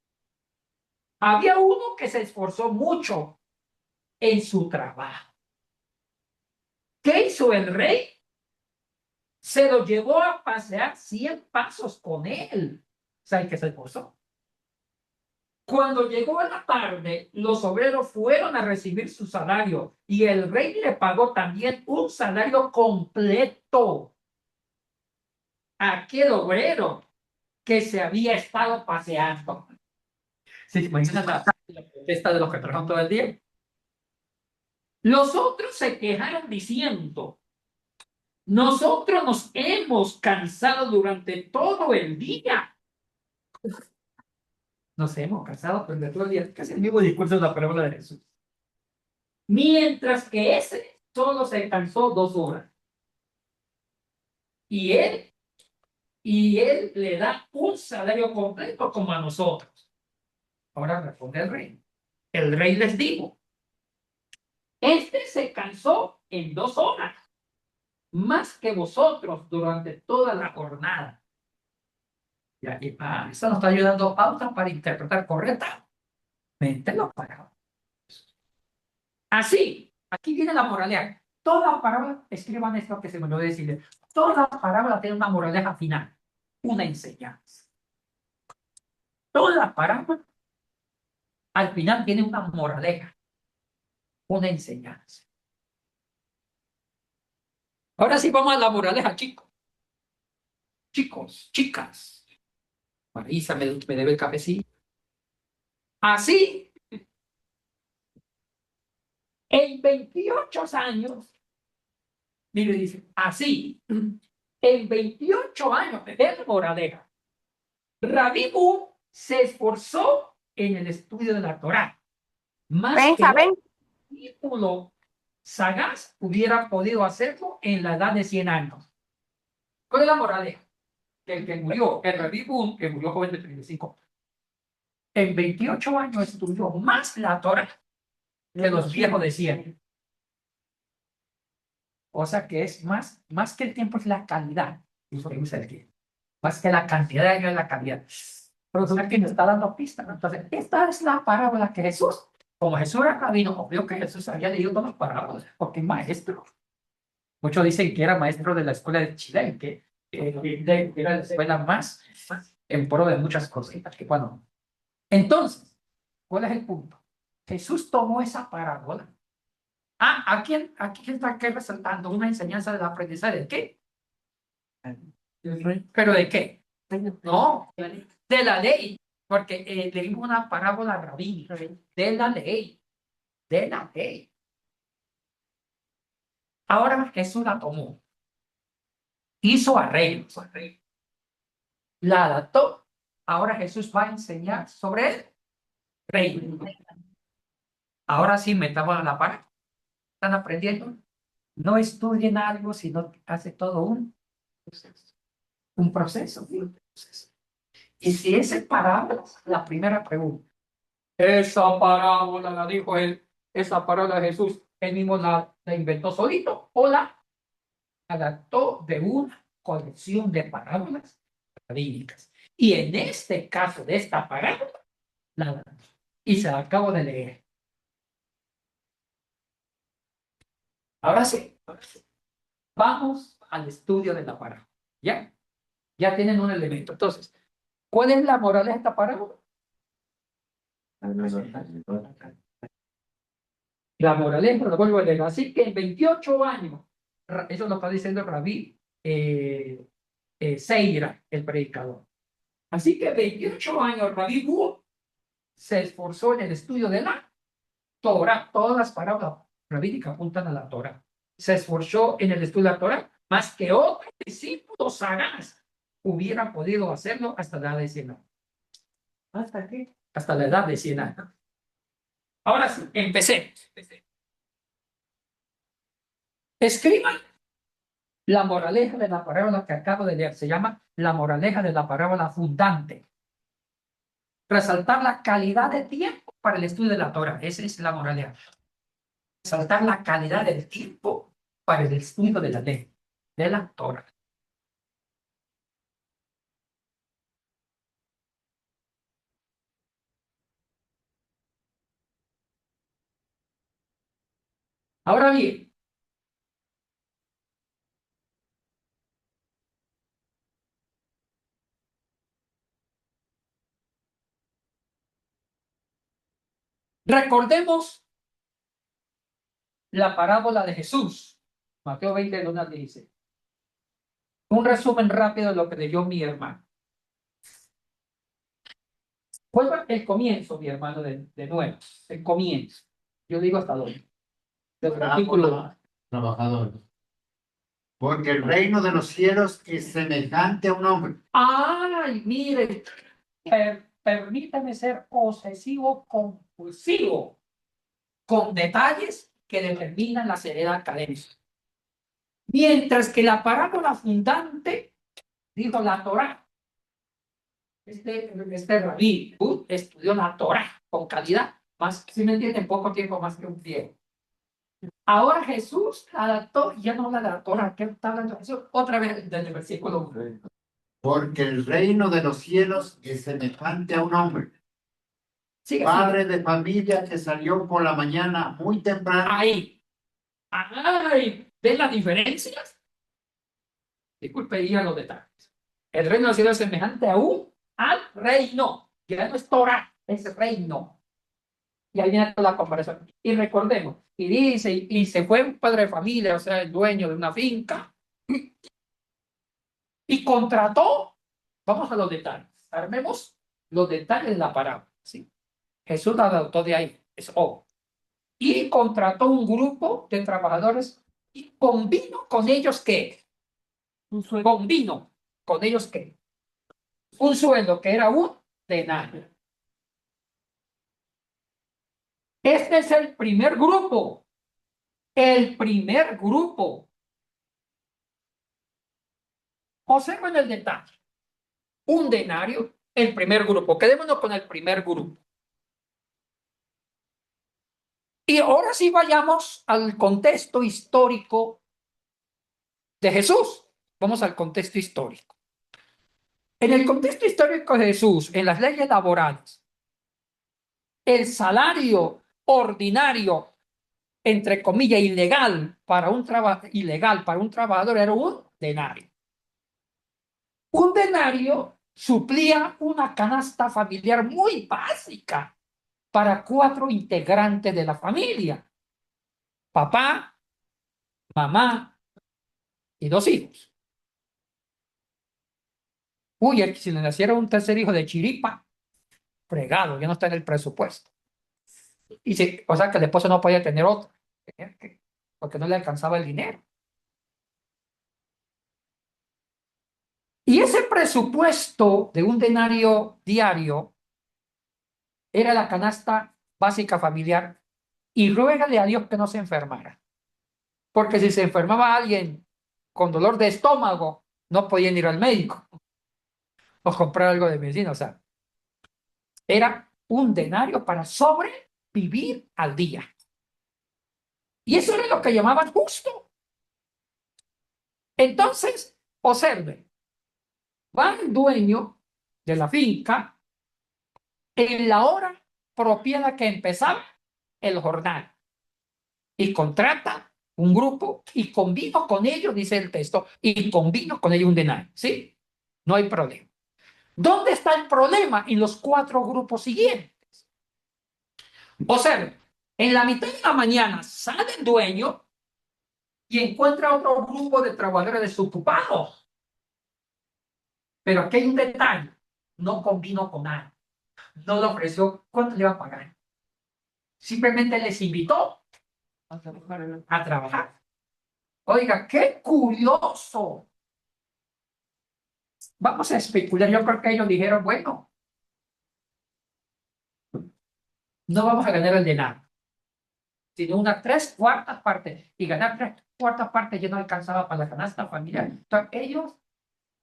Había uno que se esforzó mucho en su trabajo. ¿Qué hizo el rey? Se lo llevó a pasear 100 pasos con él. ¿Sabe qué se esforzó? Cuando llegó la tarde, los obreros fueron a recibir su salario y el rey le pagó también un salario completo a aquel obrero que se había estado paseando. ¿Se imaginan la protesta de los que trabajan todo el día? Los otros se quejaron diciendo, nosotros nos hemos cansado durante todo el día. Nos hemos cansado durante todo el día. Casi el mismo discurso de la palabra de Jesús. Mientras que ese solo se cansó 2 horas. Y él le da un salario completo como a nosotros. Ahora responde el rey. El rey les dijo, este se cansó en 2 horas, más que vosotros durante toda la jornada. Y aquí, eso nos está ayudando pauta para interpretar correctamente los parábolas. Así, aquí viene la moraleja. Toda parábola, escriban esto que se me olvidó decirles. Toda parábola tiene una moraleja final, una enseñanza. Toda parábola al final tiene una moraleja, una enseñanza. Ahora sí vamos a la moraleja, chicos. Chicos, chicas. Marisa me debe el cafecito. Así, en 28 años, mire, dice, así, en 28 años, es moraleja. Rabí Hud se esforzó en el estudio de la Torá, más que un discípulo sagaz hubiera podido hacerlo en la edad de 100 años. ¿Cuál es la moraleja? Que el que murió, el Rabí Hud, que murió joven de 35, en 28 años estudió más la Torá que los viejos de 100. O sea que es más que el tiempo, es la calidad. Eso que usa el tiempo. Más que la cantidad de años, es la calidad. Pero es que nos está dando pistas, ¿no? Entonces, esta es la parábola que Jesús, como Jesús era rabino, obvio que Jesús había leído todas las parábolas, porque es maestro. Muchos dicen que era maestro de la escuela de Chile, que era la escuela más en pro de muchas cositas. Que bueno. Entonces, ¿cuál es el punto? Jesús tomó esa parábola. Aquí está aquí resaltando una enseñanza del aprendizaje. ¿De qué? ¿Pero de qué? No, de la ley. Porque leímos una parábola rabínica de la ley. De la ley. Ahora Jesús la tomó. Hizo arreglos. La adaptó. Ahora Jesús va a enseñar sobre el reino. Ahora sí, metamos a la par. ¿Están aprendiendo? No estudien algo, sino hace todo un proceso. Un proceso. Y si es parábola, la primera pregunta. Esa parábola la dijo él, esa parábola de Jesús, él mismo la inventó solito o la adaptó de una colección de parábolas rabínicas. Y en este caso de esta parábola, la adaptó. Y se la acabo de leer. Ahora sí, vamos al estudio de la parábola. ¿Ya? Ya tienen un elemento. Entonces, ¿cuál es la moraleja de esta parábola? La moraleja, lo vuelvo a leer. Así que en 28 años, eso lo está diciendo Rabí Seira, el predicador. Así que 28 años Rabí Hud se esforzó en el estudio de la Torah. Todas las parábolas rabínicas apuntan a la Torah. Se esforzó en el estudio de la Torah, más que otros discípulos sagaz hubieran podido hacerlo hasta la edad de 100 años. ¿Hasta qué? Hasta la edad de 100 años. Ahora sí, empecé. Escriban la moraleja de la parábola que acabo de leer. Se llama la moraleja de la parábola fundante. Resaltar la calidad de tiempo para el estudio de la Torah. Esa es la moraleja. Resaltar la calidad del tiempo para el estudio de la ley, de la Torah. Ahora bien, recordemos la parábola de Jesús. Mateo 20, donde dice. Un resumen rápido de lo que leyó mi hermano. Vuelva el comienzo, mi hermano, de nuevo. El comienzo. Yo digo hasta dónde. Del versículo. Trabajadores. Porque el reino de los cielos es semejante a un hombre. Ay, mire, permítame ser posesivo compulsivo con detalles que determinan la seriedad académica. Mientras que la parábola fundante dijo la Torá. Este Rabí Hud estudió la Torá con calidad, más, si me entienden, poco tiempo más que un viejo. Ahora Jesús la adaptó y ya no habla de la Torá. ¿Qué está hablando Jesús? Otra vez desde el versículo 1. Porque el reino de los cielos es semejante a un hombre. Sigue, Padre de familia que salió por la mañana muy temprano. ahí. Ay, ¿ven las diferencias? Disculpe, y a los detalles. El reino de los cielos es semejante al reino. Ya no es Torah, es reino. Y ahí viene toda la comparación. Y recordemos, y dice, y se fue un padre de familia, o sea, el dueño de una finca, y contrató, vamos a los detalles, armemos los detalles de la parábola, ¿sí? Jesús la adoptó de ahí, es obvio. Y contrató un grupo de trabajadores y convino con ellos que, Un sueldo. convino con ellos que, un sueldo que era un denario. Este es el primer grupo. El primer grupo. Observen el detalle. Un denario, el primer grupo. Quedémonos con el primer grupo. Y ahora sí vayamos al contexto histórico de Jesús. Vamos al contexto histórico. En el contexto histórico de Jesús, en las leyes laborales, el salario ordinario, entre comillas, ilegal para un trabajador era un denario. Un denario suplía una canasta familiar muy básica para 4 integrantes de la familia: papá, mamá y 2 hijos. Uy, si le naciera un tercer hijo de chiripa, fregado, ya no está en el presupuesto. Y si, o sea que el esposo no podía tener otro, porque no le alcanzaba el dinero. Y ese presupuesto de un denario diario era la canasta básica familiar. Y ruégale a Dios que no se enfermara. Porque si se enfermaba alguien con dolor de estómago, no podían ir al médico o comprar algo de medicina. O sea, era un denario para sobrevivir al día. Y eso era lo que llamaban justo. Entonces, observe, va el dueño de la finca en la hora propia en la que empezaba el jornal y contrata un grupo y convino con ellos, dice el texto, y convino con ellos un denario, ¿sí? No hay problema. ¿Dónde está el problema? En los 4 grupos siguientes. Observe, en la mitad de la mañana sale el dueño y encuentra otro grupo de trabajadores desocupados. Pero aquí hay un detalle: no convino con nada, no le ofreció cuánto le iba a pagar, simplemente les invitó a trabajar. Oiga, qué curioso. Vamos a especular. Yo creo que ellos dijeron, bueno, no vamos a ganar el dinero, sino una 3/4 parte. Y ganar 3/4 parte ya no alcanzaba para la canasta familiar. Entonces, ellos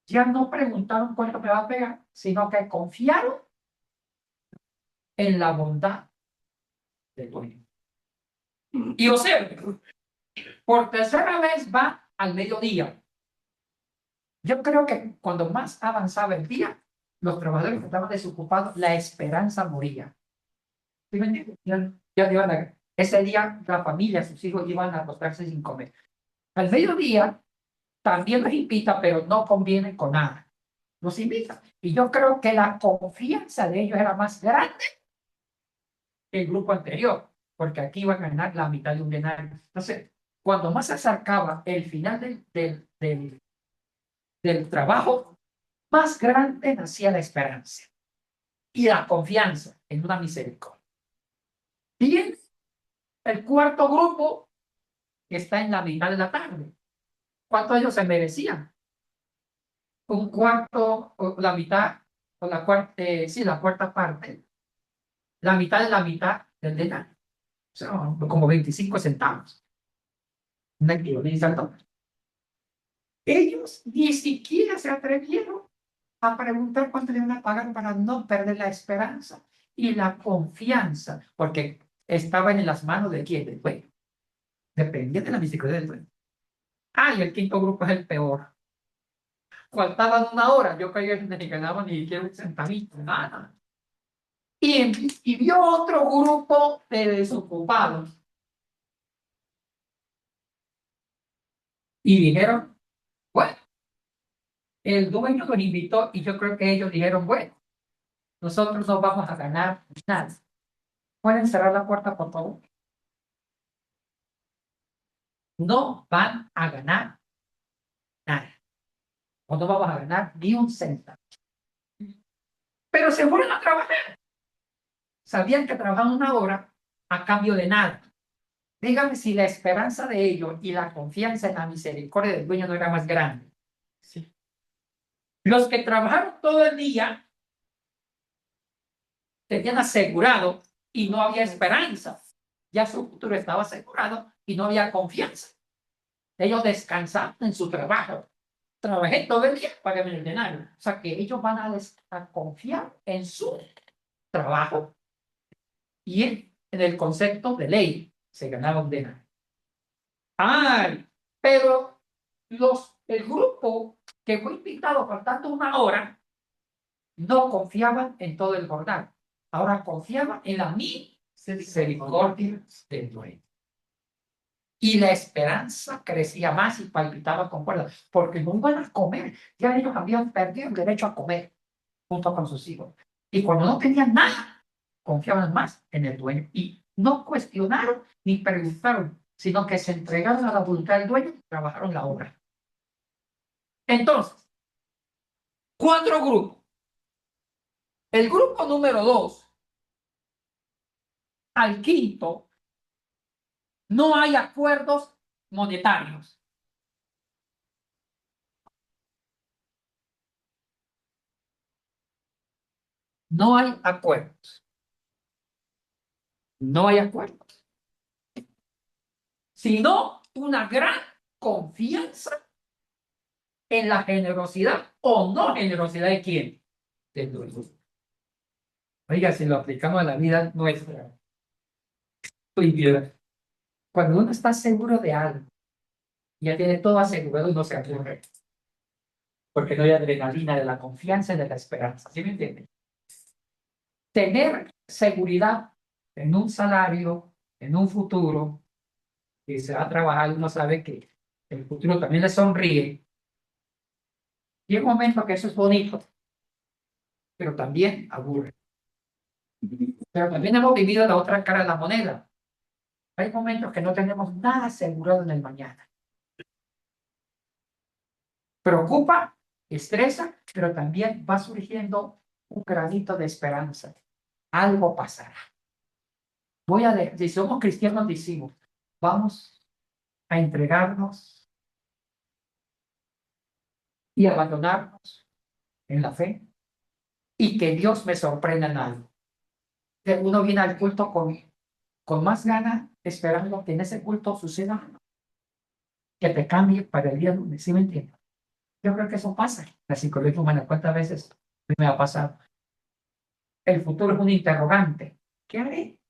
ya no preguntaron cuánto me va a pegar, sino que confiaron en la bondad del dueño. Y observen, por tercera vez va al mediodía. Yo creo que cuando más avanzaba el día, los trabajadores que estaban desocupados, la esperanza moría. ¿Sí me entiendes? Ya iban ese día la familia, sus hijos iban a acostarse sin comer. Al mediodía también los invita, pero no conviene con nada. Los invita. Y yo creo que la confianza de ellos era más grande que el grupo anterior, porque aquí iban a ganar la mitad de un denario. Entonces, cuando más se acercaba el final del trabajo, más grande nacía la esperanza y la confianza en una misericordia. Y el cuarto grupo que está en la mitad de la tarde. ¿Cuánto ellos se merecían? Un cuarto, o la mitad, o la cuarta, sí, la cuarta parte. La mitad de la mitad del denario. O sea, como 25 centavos. Una equivalencia al dólar. Ellos ni siquiera se atrevieron a preguntar cuánto le iban a pagar para no perder la esperanza y la confianza, porque estaban en las manos de quién, del dueño. Dependía de la misericordia del dueño. Ah, y el quinto grupo es el peor. Faltaban 1 hora, yo creía que ni ganaban ni siquiera un centavito, nada. Y vio otro grupo de desocupados. Y dijeron, bueno, el dueño los invitó y yo creo que ellos dijeron, bueno, nosotros no vamos a ganar nada. ¿Pueden cerrar la puerta, por favor? No van a ganar nada. O no vamos a ganar ni un centavo. Pero se fueron a trabajar. Sabían que trabajaban una hora a cambio de nada. Dígame si la esperanza de ellos y la confianza en la misericordia del dueño no era más grande. Sí. Los que trabajaron todo el día tenían asegurado y no había esperanza. Ya su futuro estaba asegurado y no había confianza. Ellos descansaban en su trabajo. Trabajé todo el día para el denario. O sea que ellos van a confiar en su trabajo y en el concepto de ley. Se ganaba un denario. ¡Ay! Pero el grupo que fue invitado faltando una hora no confiaban en todo el jornal. Ahora confiaban en la misericordia del dueño. Y la esperanza crecía más y palpitaba con fuerza, porque no iban a comer. Ya ellos habían perdido el derecho a comer junto con sus hijos. Y cuando no tenían nada, confiaban más en el dueño. Y no cuestionaron ni preguntaron, sino que se entregaron a la voluntad del dueño y trabajaron la obra. Entonces, 4 grupos. El grupo número 2 al 5 no hay acuerdos monetarios. No hay acuerdos. No hay acuerdos. Sino una gran confianza en la generosidad o no generosidad de quién. Del dueño. Oiga, si lo aplicamos a la vida nuestra. Cuando uno está seguro de algo, ya tiene todo asegurado y no se aburre. Porque no hay adrenalina de la confianza y de la esperanza. ¿Sí me entienden? Tener seguridad en un salario, en un futuro, y se va a trabajar, uno sabe que el futuro también le sonríe. Y hay un momento que eso es bonito, pero también aburre. Pero también hemos vivido la otra cara de la moneda. Hay momentos que no tenemos nada asegurado en el mañana. Preocupa, estresa, pero también va surgiendo un granito de esperanza. Algo pasará. Si somos cristianos, decimos, vamos a entregarnos y abandonarnos en la fe y que Dios me sorprenda en algo. Que uno viene al culto con más ganas, esperando que en ese culto suceda que te cambie para el día lunes. ¿Sí me entiendes? Yo creo que eso pasa. La psicología humana, ¿cuántas veces me ha pasado? El futuro es un interrogante. ¿Qué haré?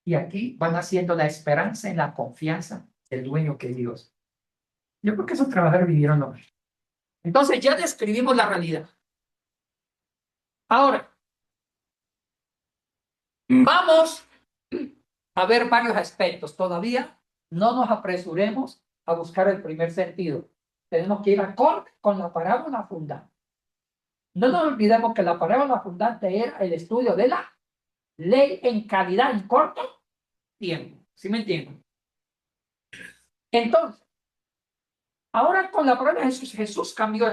Y aquí van haciendo la esperanza en la confianza del dueño que es Dios. Yo creo que esos trabajadores vivieron lo mismo. Entonces ya describimos la realidad. Ahora, vamos a ver varios aspectos. Todavía no nos apresuremos a buscar el primer sentido. Tenemos que ir acorde con la parábola fundante. No nos olvidemos que la parábola fundante era el estudio de la ley en calidad en corto tiempo. ¿Sí me entienden? Entonces, ahora con la parábola de Jesús, Jesús cambió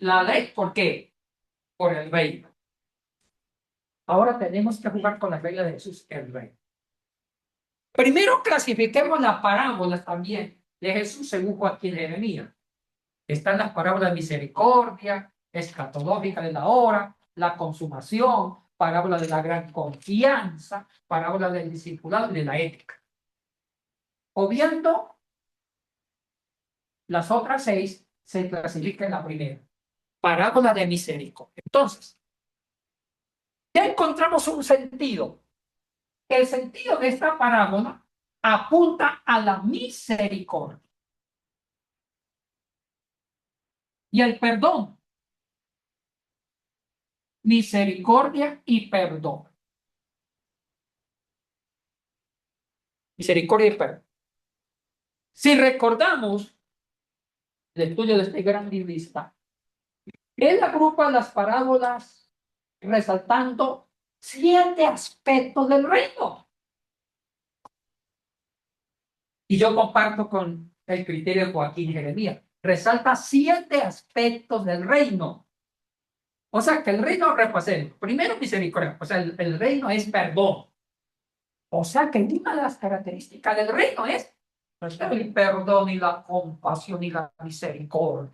la ley. ¿Por qué? Por el reino. Ahora tenemos que jugar con la regla de Jesús, el reino. Primero clasifiquemos las parábolas también de Jesús según Joaquín Jeremías. Están las parábolas de misericordia, escatológica de la hora, la consumación, parábola de la gran confianza, parábola del discipulado y de la ética. Obviando las otras 6, se clasifica en la primera, parábola de misericordia. Entonces, ya encontramos un sentido. El sentido de esta parábola apunta a la misericordia y al perdón. Misericordia y perdón. Misericordia y perdón. Si recordamos el estudio de este gran biblista, él agrupa las parábolas resaltando 7 aspectos del reino. Y yo comparto con el criterio de Joaquín Jeremías. Resalta 7 aspectos del reino. O sea, que el reino representa, primero, misericordia. O sea, el reino es perdón. O sea, que una de las características del reino es el perdón y la compasión y la misericordia.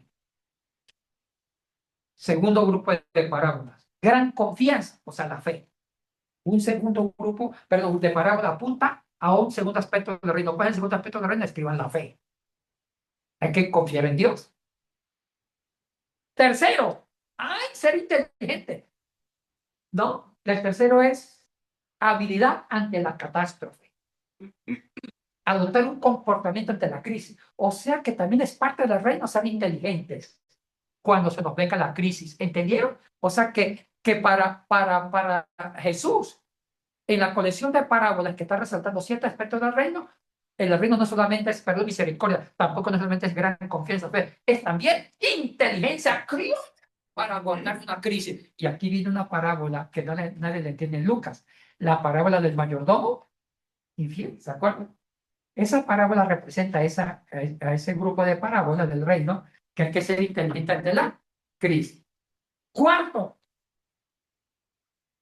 Segundo grupo de parábolas. Gran confianza, o sea, la fe. Un segundo grupo, perdón, de parábola apunta a un segundo aspecto del reino. ¿Cuál es el segundo aspecto del reino? Escriban la fe. Hay que confiar en Dios. Tercero, hay ser inteligente. ¿No? El tercero es habilidad ante la catástrofe. Adoptar un comportamiento ante la crisis. O sea que también es parte del reino ser inteligentes cuando se nos venga la crisis. ¿Entendieron? O sea que para Jesús, en la colección de parábolas que está resaltando ciertos aspectos del reino, el reino no solamente es perdón y misericordia, tampoco no solamente es gran confianza, es también inteligencia criolla para abordar una crisis. Y aquí viene una parábola que nadie le entiende en Lucas, la parábola del mayordomo infiel, ¿se acuerdan? Esa parábola representa a ese grupo de parábolas del reino que hay que ser inteligente ante la crisis. Cuarto,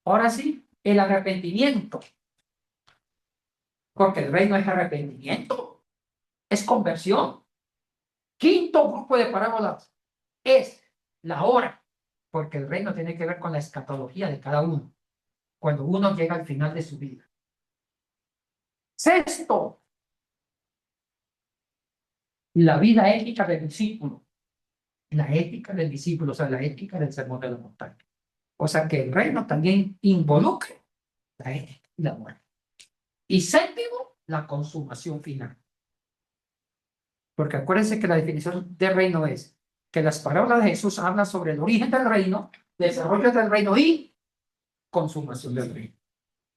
ahora sí, el arrepentimiento. Porque el reino es arrepentimiento, es conversión. Quinto grupo de parábolas es la hora, porque el reino tiene que ver con la escatología de cada uno, cuando uno llega al final de su vida. Sexto, la vida ética del discípulo. La ética del discípulo, o sea, la ética del sermón de la montaña. O sea, que el reino también involucra la ética y la moral. Y séptimo, la consumación final. Porque acuérdense que la definición de reino es que las palabras de Jesús hablan sobre el origen del reino, desarrollo del reino y consumación del reino.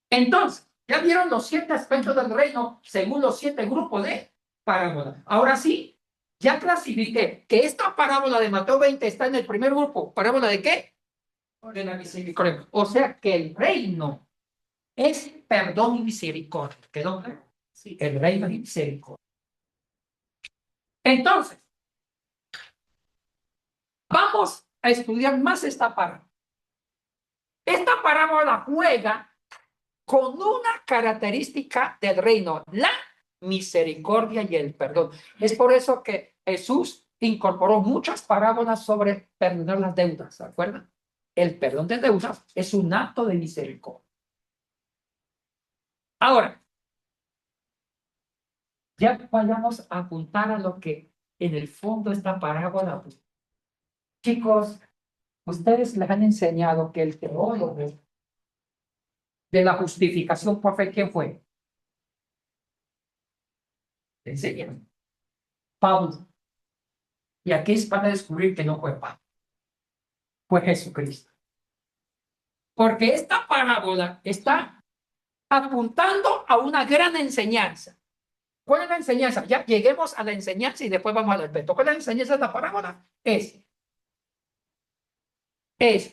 Entonces, ya vieron los 7 aspectos del reino según los 7 grupos de parábolas. Ahora sí, ya clasifiqué que esta parábola de Mateo 20 está en el primer grupo. ¿Parábola de qué? De la misericordia. O sea que el reino es perdón y misericordia. ¿Quedó claro? Sí. El reino es misericordia. Entonces, vamos a estudiar más esta parábola. Esta parábola juega con una característica del reino, la misericordia y el perdón. Es por eso que Jesús incorporó muchas parábolas sobre perdonar las deudas, ¿se acuerdan? El perdón de deudas es un acto de misericordia. Ahora, ya vayamos a apuntar a lo que en el fondo esta parábola. Chicos, ustedes les han enseñado que el teólogo de la justificación por fe, ¿quién fue? Enseñan. Pablo. Y aquí van a descubrir que no fue Pablo, fue Jesucristo. Porque esta parábola está apuntando a una gran enseñanza. ¿Cuál es la enseñanza? Ya lleguemos a la enseñanza y después vamos al aspecto. ¿Cuál es la enseñanza de la parábola?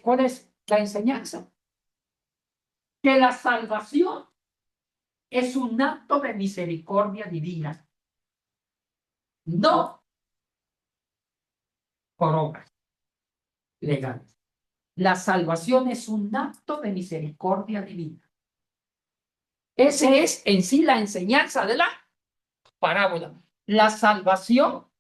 ¿Cuál es la enseñanza? Que la salvación es un acto de misericordia divina. No por obras legales. La salvación es un acto de misericordia divina. Esa es en sí la enseñanza de la parábola. La salvación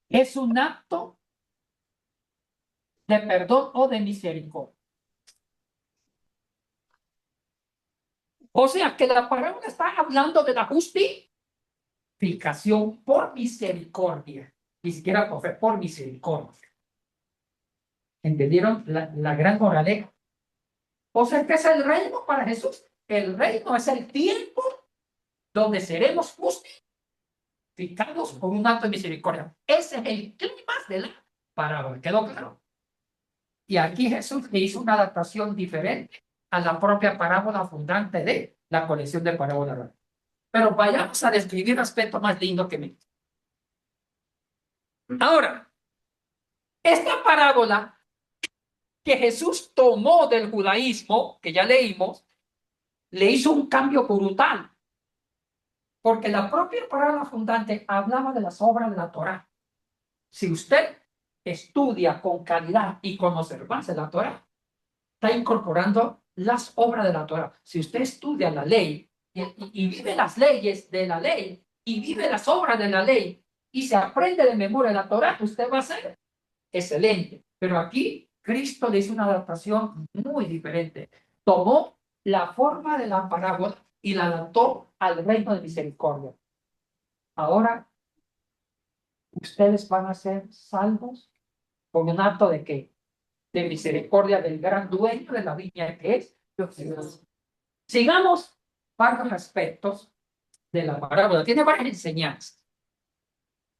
es un acto de perdón o de misericordia. O sea que la parábola está hablando de la justificación por misericordia. Ni siquiera por fe, por misericordia. ¿Entendieron la gran moraleja? O sea, ¿qué es el reino para Jesús? El reino es el tiempo donde seremos justificados por un acto de misericordia. Ese es el clima de la parábola. ¿Quedó claro? Y aquí Jesús le hizo una adaptación diferente a la propia parábola fundante de la colección de parábolas. Pero vayamos a describir aspectos más lindos que me. Ahora, Esta parábola que Jesús tomó del judaísmo, que ya leímos, le hizo un cambio brutal, porque la propia parábola fundante hablaba de las obras de la Torá. Si usted estudia con calidad y con observancia la Torá, está incorporando las obras de la Torá. Si usted estudia la ley y vive las leyes de la ley y vive las obras de la ley y se aprende de memoria la Torá, usted va a ser excelente. Pero aquí Cristo le hizo una adaptación muy diferente. Tomó la forma de la parábola y la adaptó al reino de misericordia. Ahora ustedes van a ser salvos con un acto de qué? De misericordia del gran dueño de la viña que es Dios. Sigamos varios aspectos de la parábola. Tiene varias enseñanzas.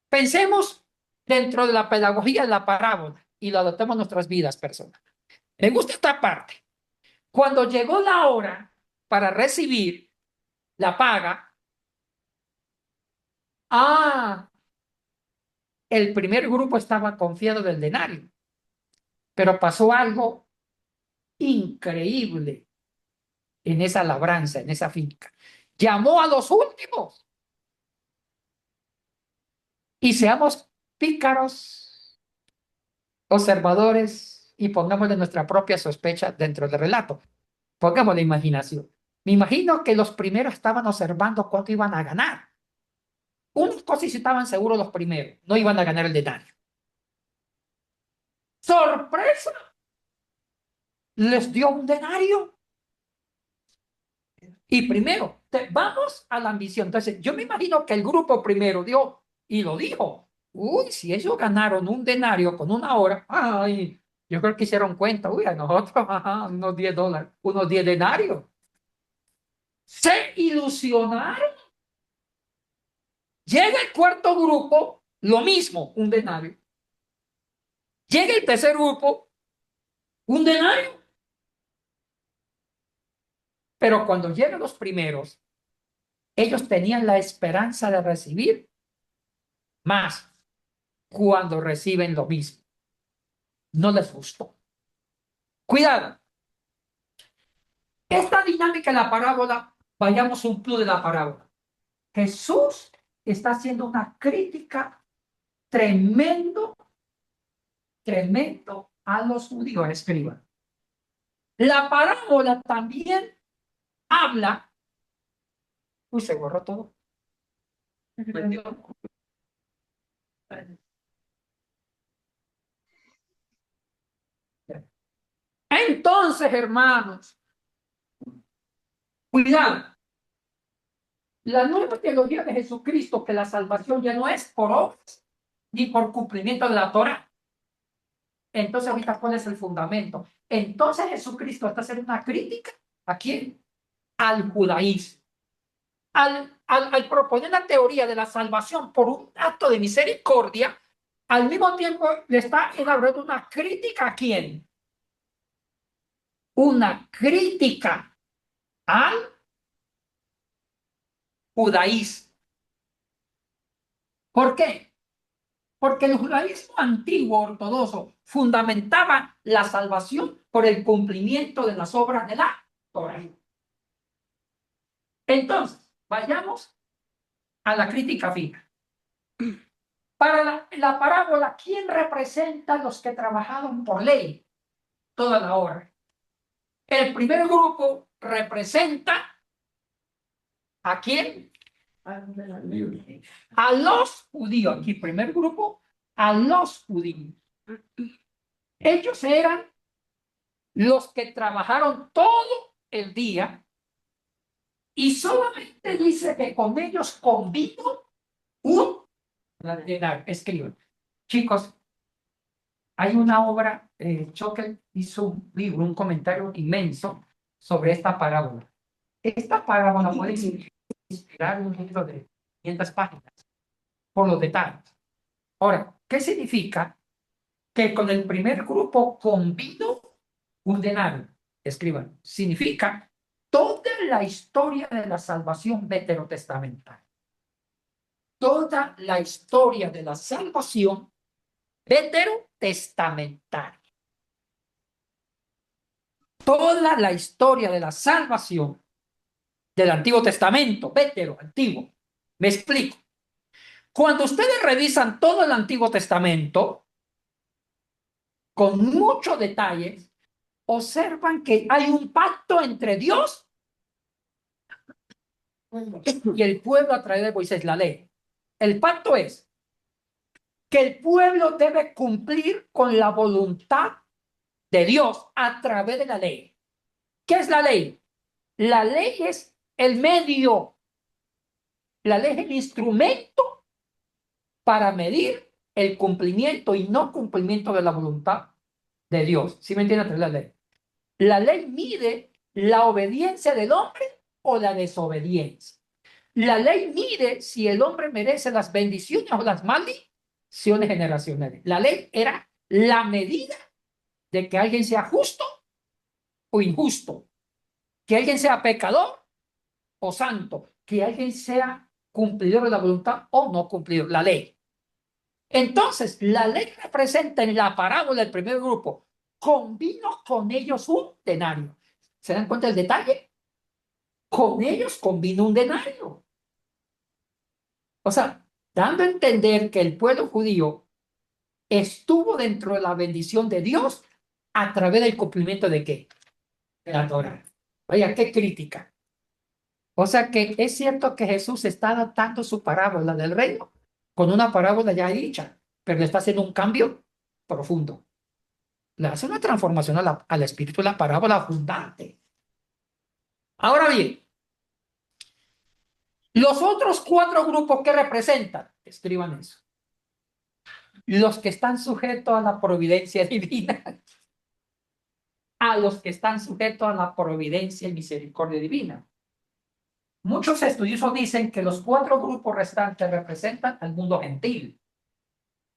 Pensemos dentro de la pedagogía de la parábola y lo adoptemos en nuestras vidas personales. Me gusta esta parte. Cuando llegó la hora para recibir la paga, el primer grupo estaba confiado del denario, pero pasó algo increíble en esa labranza, en esa finca. Llamó a los últimos y seamos pícaros, observadores y pongámosle nuestra propia sospecha dentro del relato. Pongamos la imaginación. Me imagino que los primeros estaban observando cuánto iban a ganar. Unos cosas estaban seguros los primeros, no iban a ganar el denario. ¡Sorpresa! Les dio un denario. Y primero, vamos a la ambición. Entonces, yo me imagino que el grupo primero dio y lo dijo. Uy, si ellos ganaron un denario con una hora, ay, yo creo que hicieron cuenta. Uy, a nosotros, ajá, unos $10, unos 10 denarios. Se ilusionaron. Llega el cuarto grupo, lo mismo, un denario. Llega el tercer grupo, un denario. Pero cuando llegan los primeros, ellos tenían la esperanza de recibir más cuando reciben lo mismo. No les gustó. Cuidado. Esta dinámica de la parábola, vayamos un plus de la parábola. Jesús está haciendo una crítica tremendo a los judíos, escriban. La parábola también habla. Uy, se borró todo. Entonces, hermanos, cuidado. La nueva teología de Jesucristo, que la salvación ya no es por obras ni por cumplimiento de la Torah. Entonces, ahorita, ¿cuál es el fundamento? Entonces, Jesucristo está haciendo una crítica. ¿A quién? Al judaísmo. Al proponer la teoría de la salvación por un acto de misericordia, al mismo tiempo le está elaborando una crítica ¿a quién? Una crítica al judaísmo. ¿Por qué? Porque el judaísmo antiguo ortodoxo fundamentaba la salvación por el cumplimiento de las obras de la Torah. Entonces, vayamos a la crítica fina. Para la parábola, ¿quién representa a los que trabajaron por ley toda la hora? El primer grupo representa ¿a quién? A los judíos. Aquí, primer grupo, a los judíos. Ellos eran los que trabajaron todo el día y solamente dice que con ellos convino un denario. Escriban. Chicos, hay una obra, Choquel hizo un libro, un comentario inmenso sobre esta parábola. Esta parábola puede inspirar un libro de 500 páginas por los detalles. Ahora, ¿qué significa que con el primer grupo convino un denario? Escriban. Significa toda la historia de la salvación veterotestamental. Toda la historia de la salvación veterotestamentaria. Toda la historia de la salvación del Antiguo Testamento, antiguo. Me explico. Cuando ustedes revisan todo el Antiguo Testamento, con muchos detalles, observan que hay un pacto entre Dios y el pueblo a través de Moisés, la ley. El pacto es que el pueblo debe cumplir con la voluntad de Dios a través de la ley. ¿Qué es la ley? La ley es el medio, la ley es el instrumento para medir el cumplimiento y no cumplimiento de la voluntad de Dios. ¿Sí me entienden? La ley. La ley mide la obediencia del hombre o la desobediencia. La ley mide si el hombre merece las bendiciones o las maldiciones generacionales. La ley era la medida de que alguien sea justo o injusto, que alguien sea pecador o santo, que alguien sea cumplidor de la voluntad o no cumplidor, la ley. Entonces, la ley representa en la parábola del primer grupo, convino con ellos un denario. ¿Se dan cuenta del detalle? Con ellos convino un denario. O sea, dando a entender que el pueblo judío estuvo dentro de la bendición de Dios a través del cumplimiento de ¿qué? De la Torá. Vaya, qué crítica. O sea que es cierto que Jesús está adaptando su parábola del reino con una parábola ya dicha, pero le está haciendo un cambio profundo. Le hace una transformación al espíritu de la parábola abundante. Ahora bien, los otros 4 grupos que representan, escriban eso. Los que están sujetos a la providencia divina. A los que están sujetos a la providencia y misericordia divina. Muchos estudiosos dicen que los 4 grupos restantes representan al mundo gentil,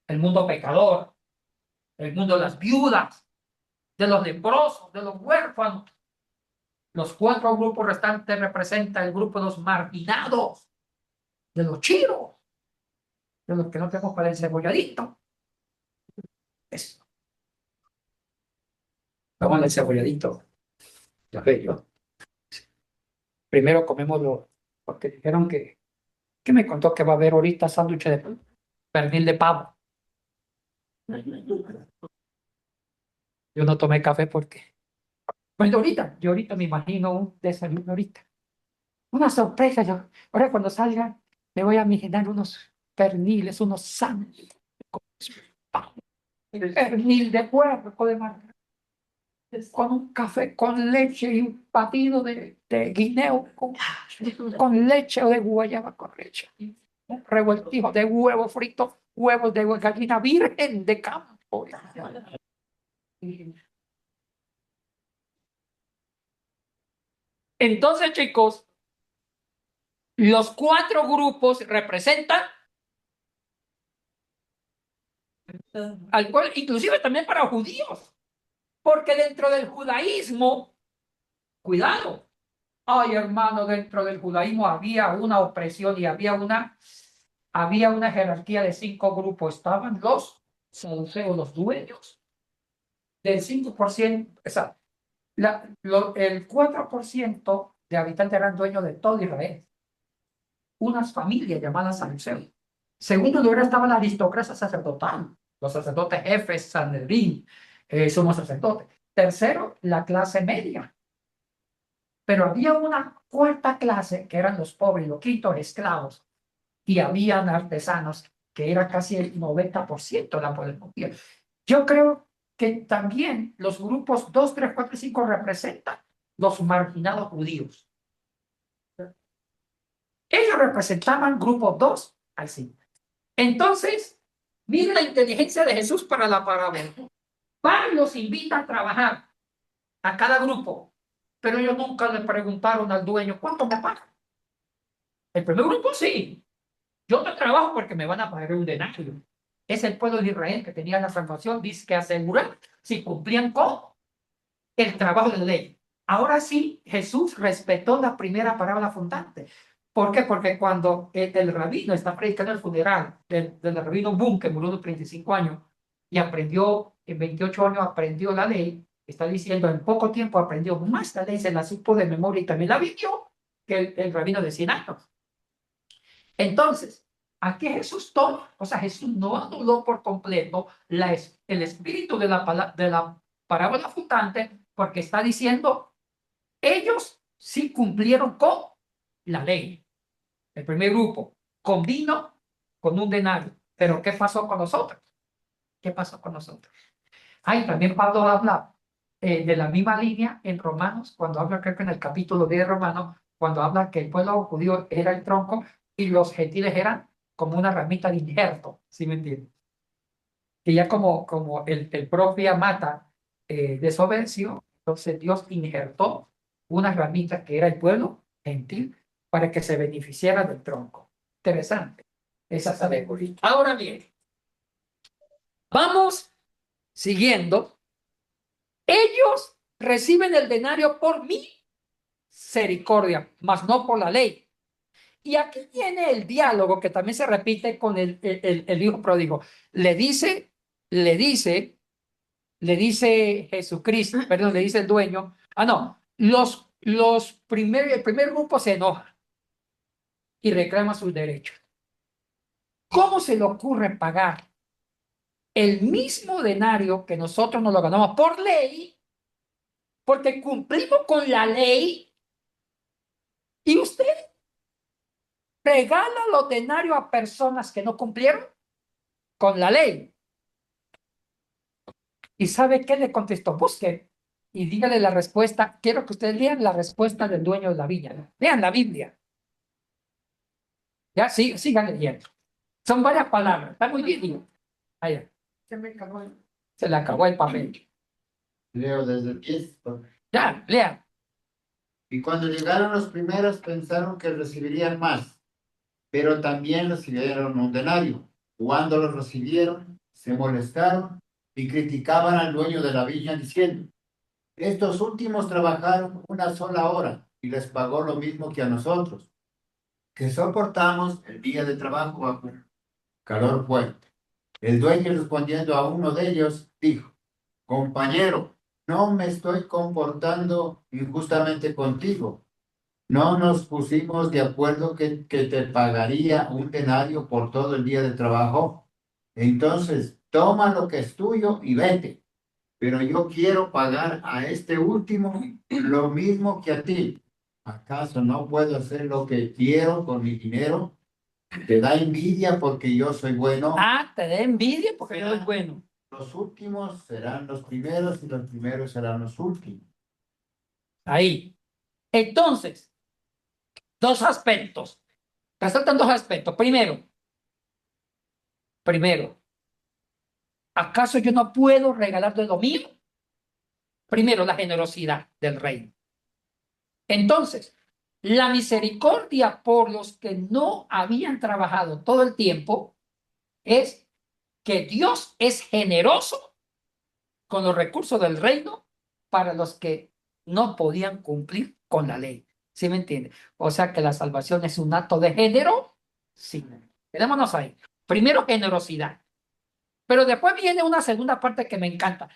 el mundo pecador, el mundo de las viudas, de los leprosos, de los huérfanos. Los 4 grupos restantes representan el grupo de los marginados, de los chiros, de los que no tenemos para el cebolladito. Eso. Vamos al cebolladito. Ya ve yo. Primero comemos porque dijeron que me contó que va a haber ahorita sándwich de pernil de pavo. Yo no tomé café porque, pues yo ahorita me imagino un desayuno ahorita. Una sorpresa, yo. Ahora cuando salga, me voy a imaginar unos perniles, unos sándwiches. Pernil de puerco de mar, con un café con leche y un batido de guineo con leche o de guayaba con leche. Un revueltijo de huevo frito, huevos de gallina virgen de campo. Entonces, chicos, los 4 grupos representan al pueblo, inclusive también para judíos, porque dentro del judaísmo, cuidado, ay hermano, dentro del judaísmo había una opresión y había una jerarquía de 5 grupos. Estaban los saduceos, los dueños del 5%, o sea, el 4% de habitantes eran dueños de todo Israel. Unas familias llamadas saduceos. Segundo lugar estaba la aristocracia sacerdotal, los sacerdotes jefes, Sanedrín, somos sacerdotes. Tercero, la clase media. Pero había una 4ª clase que eran los pobres, los quintos esclavos, y habían artesanos que era casi el 90% de la población. Yo creo que también los grupos 2, 3, 4 y 5 representan los marginados judíos. Ellos representaban grupos 2 al 5. Entonces, miren la inteligencia de Jesús para la parábola. Van y los invita a trabajar a cada grupo, pero ellos nunca le preguntaron al dueño, ¿cuánto me pagan? El primer grupo sí. Yo te trabajo porque me van a pagar un denario. Es el pueblo de Israel que tenía la salvación, dice que asegurar si cumplían con el trabajo de la ley. Ahora sí, Jesús respetó la primera parábola fundante. ¿Por qué? Porque cuando el rabino está predicando el funeral del rabino Boom, que murió de 35 años, y aprendió, en 28 años aprendió la ley, está diciendo en poco tiempo aprendió más la ley, se la supo de memoria y también la vivió que el rabino de 100 años. Entonces, aquí Jesús toma, o sea, Jesús no anuló por completo el espíritu de la parábola flotante, porque está diciendo, ellos sí cumplieron con la ley. El primer grupo, con vino, con un denario. Pero ¿qué pasó con nosotros? ¿Qué pasó con nosotros? Ahí también Pablo habla de la misma línea en Romanos, cuando habla, creo que en el capítulo 10 de Romanos, cuando habla que el pueblo judío era el tronco y los gentiles eran como una ramita de injerto, ¿sí me entiendes? Que ya como el propia mata desobedeció, entonces Dios injertó una ramita que era el pueblo gentil para que se beneficiara del tronco. Interesante esa alegoría. Ahora bien, vamos siguiendo. Ellos reciben el denario por misericordia, mas no por la ley. Y aquí viene el diálogo que también se repite con el hijo pródigo. Le dice, le dice, le dice Jesucristo, perdón, le dice el dueño. Ah, no, el primer grupo se enoja y reclama sus derechos. ¿Cómo se le ocurre pagar el mismo denario que nosotros nos lo ganamos por ley? Porque cumplimos con la ley y usted regala los denarios a personas que no cumplieron con la ley. ¿Y sabe qué le contestó? Busque y dígale la respuesta. Quiero que ustedes lean la respuesta del dueño de la viña. Lean la Biblia. Ya, sí, sigan leyendo. Son varias palabras. Está muy bien. Digo. Allá. Se le acabó el papel. Leo desde el 10. Ya, lean. Y cuando llegaron los primeros pensaron que recibirían más, pero también recibieron un denario. Cuando lo recibieron, se molestaron y criticaban al dueño de la viña diciendo, estos últimos trabajaron una sola hora y les pagó lo mismo que a nosotros, que soportamos el día de trabajo bajo calor fuerte. El dueño respondiendo a uno de ellos dijo, compañero, no me estoy comportando injustamente contigo. No nos pusimos de acuerdo que te pagaría un denario por todo el día de trabajo. Entonces, toma lo que es tuyo y vete. Pero yo quiero pagar a este último lo mismo que a ti. ¿Acaso no puedo hacer lo que quiero con mi dinero? ¿Te da envidia porque yo soy bueno? Ah, te da envidia porque yo soy bueno. Los últimos serán los primeros y los primeros serán los últimos. Ahí. Entonces, dos aspectos. Resaltan dos aspectos. Primero, ¿acaso yo no puedo regalar de lo mío? Primero, la generosidad del reino. Entonces, la misericordia por los que no habían trabajado todo el tiempo es que Dios es generoso con los recursos del reino para los que no podían cumplir con la ley. ¿Sí me entiende? O sea que la salvación es un acto de género. Sí. Quedémonos ahí. Primero, generosidad. Pero después viene una segunda parte que me encanta.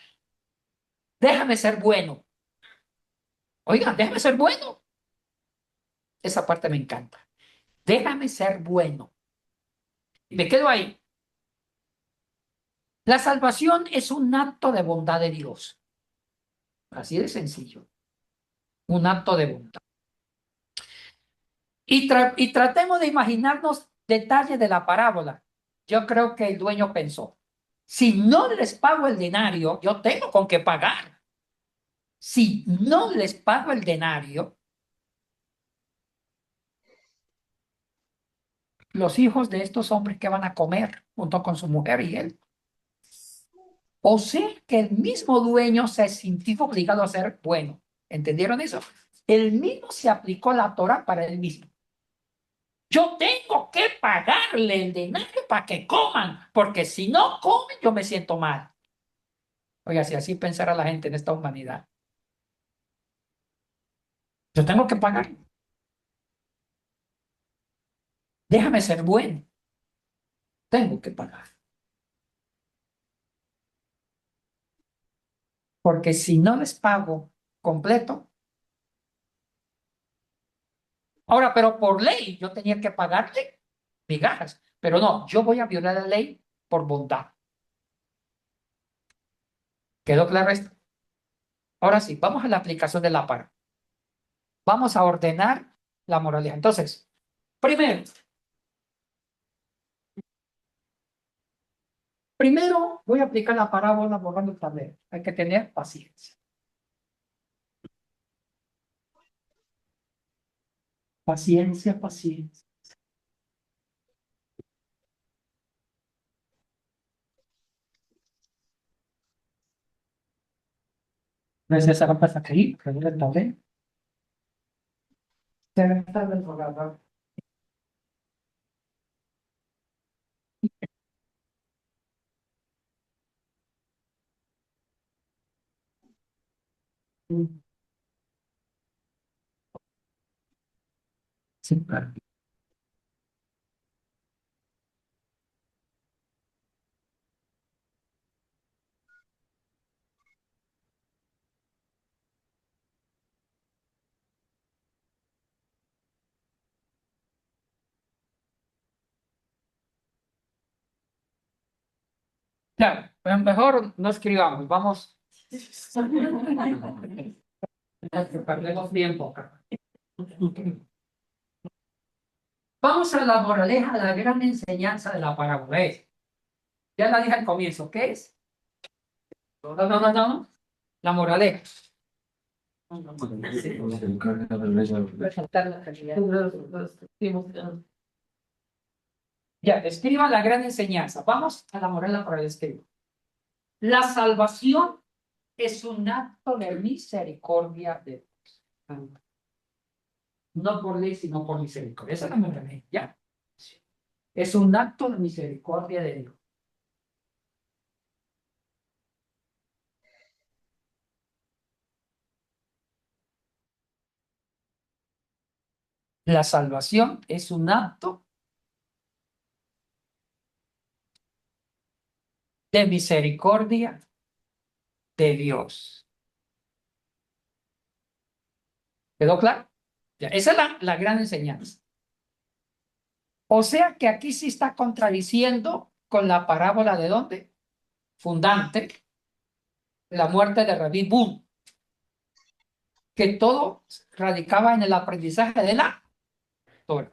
Déjame ser bueno. Oigan, déjame ser bueno. Esa parte me encanta. Déjame ser bueno. Y me quedo ahí. La salvación es un acto de bondad de Dios. Así de sencillo. Un acto de bondad. Y tratemos de imaginarnos detalles de la parábola. Yo creo que el dueño pensó, si no les pago el denario, yo tengo con qué pagar. Si no les pago el denario, los hijos de estos hombres que van a comer junto con su mujer y él. O sea que el mismo dueño se sintió obligado a ser bueno. ¿Entendieron eso? Él mismo se aplicó la Torah para él mismo. Yo tengo que pagarle el denario para que coman, porque si no comen, yo me siento mal. Oiga, si así pensara la gente en esta humanidad, yo tengo que pagar. Déjame ser bueno. Tengo que pagar. Porque si no les pago completo, ahora, pero por ley yo tenía que pagarle migajas, pero no, yo voy a violar la ley por bondad. ¿Quedó claro esto? Ahora sí, vamos a la aplicación de la parábola. Vamos a ordenar la moralidad. Entonces, primero voy a aplicar la parábola borrando el tablero. Hay que tener paciencia. Paciencia, paciencia. No es esa la pasa aquí, regula el tablero. Se ve el tablero. Sí, claro. Claro, pues mejor no escribamos, vamos. Que perdemos tiempo acá. Vamos a la moraleja, la gran enseñanza de la parábola. Ya la dije al comienzo, ¿qué es? No. La moraleja. Resaltar la calidad. Ya, escriba la gran enseñanza. Vamos a la moraleja para el escribo. La salvación es un acto de misericordia de Dios. No por ley, sino por misericordia. Esa es la moraleja, ¿ya? Es un acto de misericordia de Dios. La salvación es un acto de misericordia de Dios. ¿Quedó claro? Ya, esa es la gran enseñanza. O sea que aquí sí está contradiciendo con la parábola de ¿dónde? Fundante, la muerte de Rabí Boom, que todo radicaba en el aprendizaje de la Torah.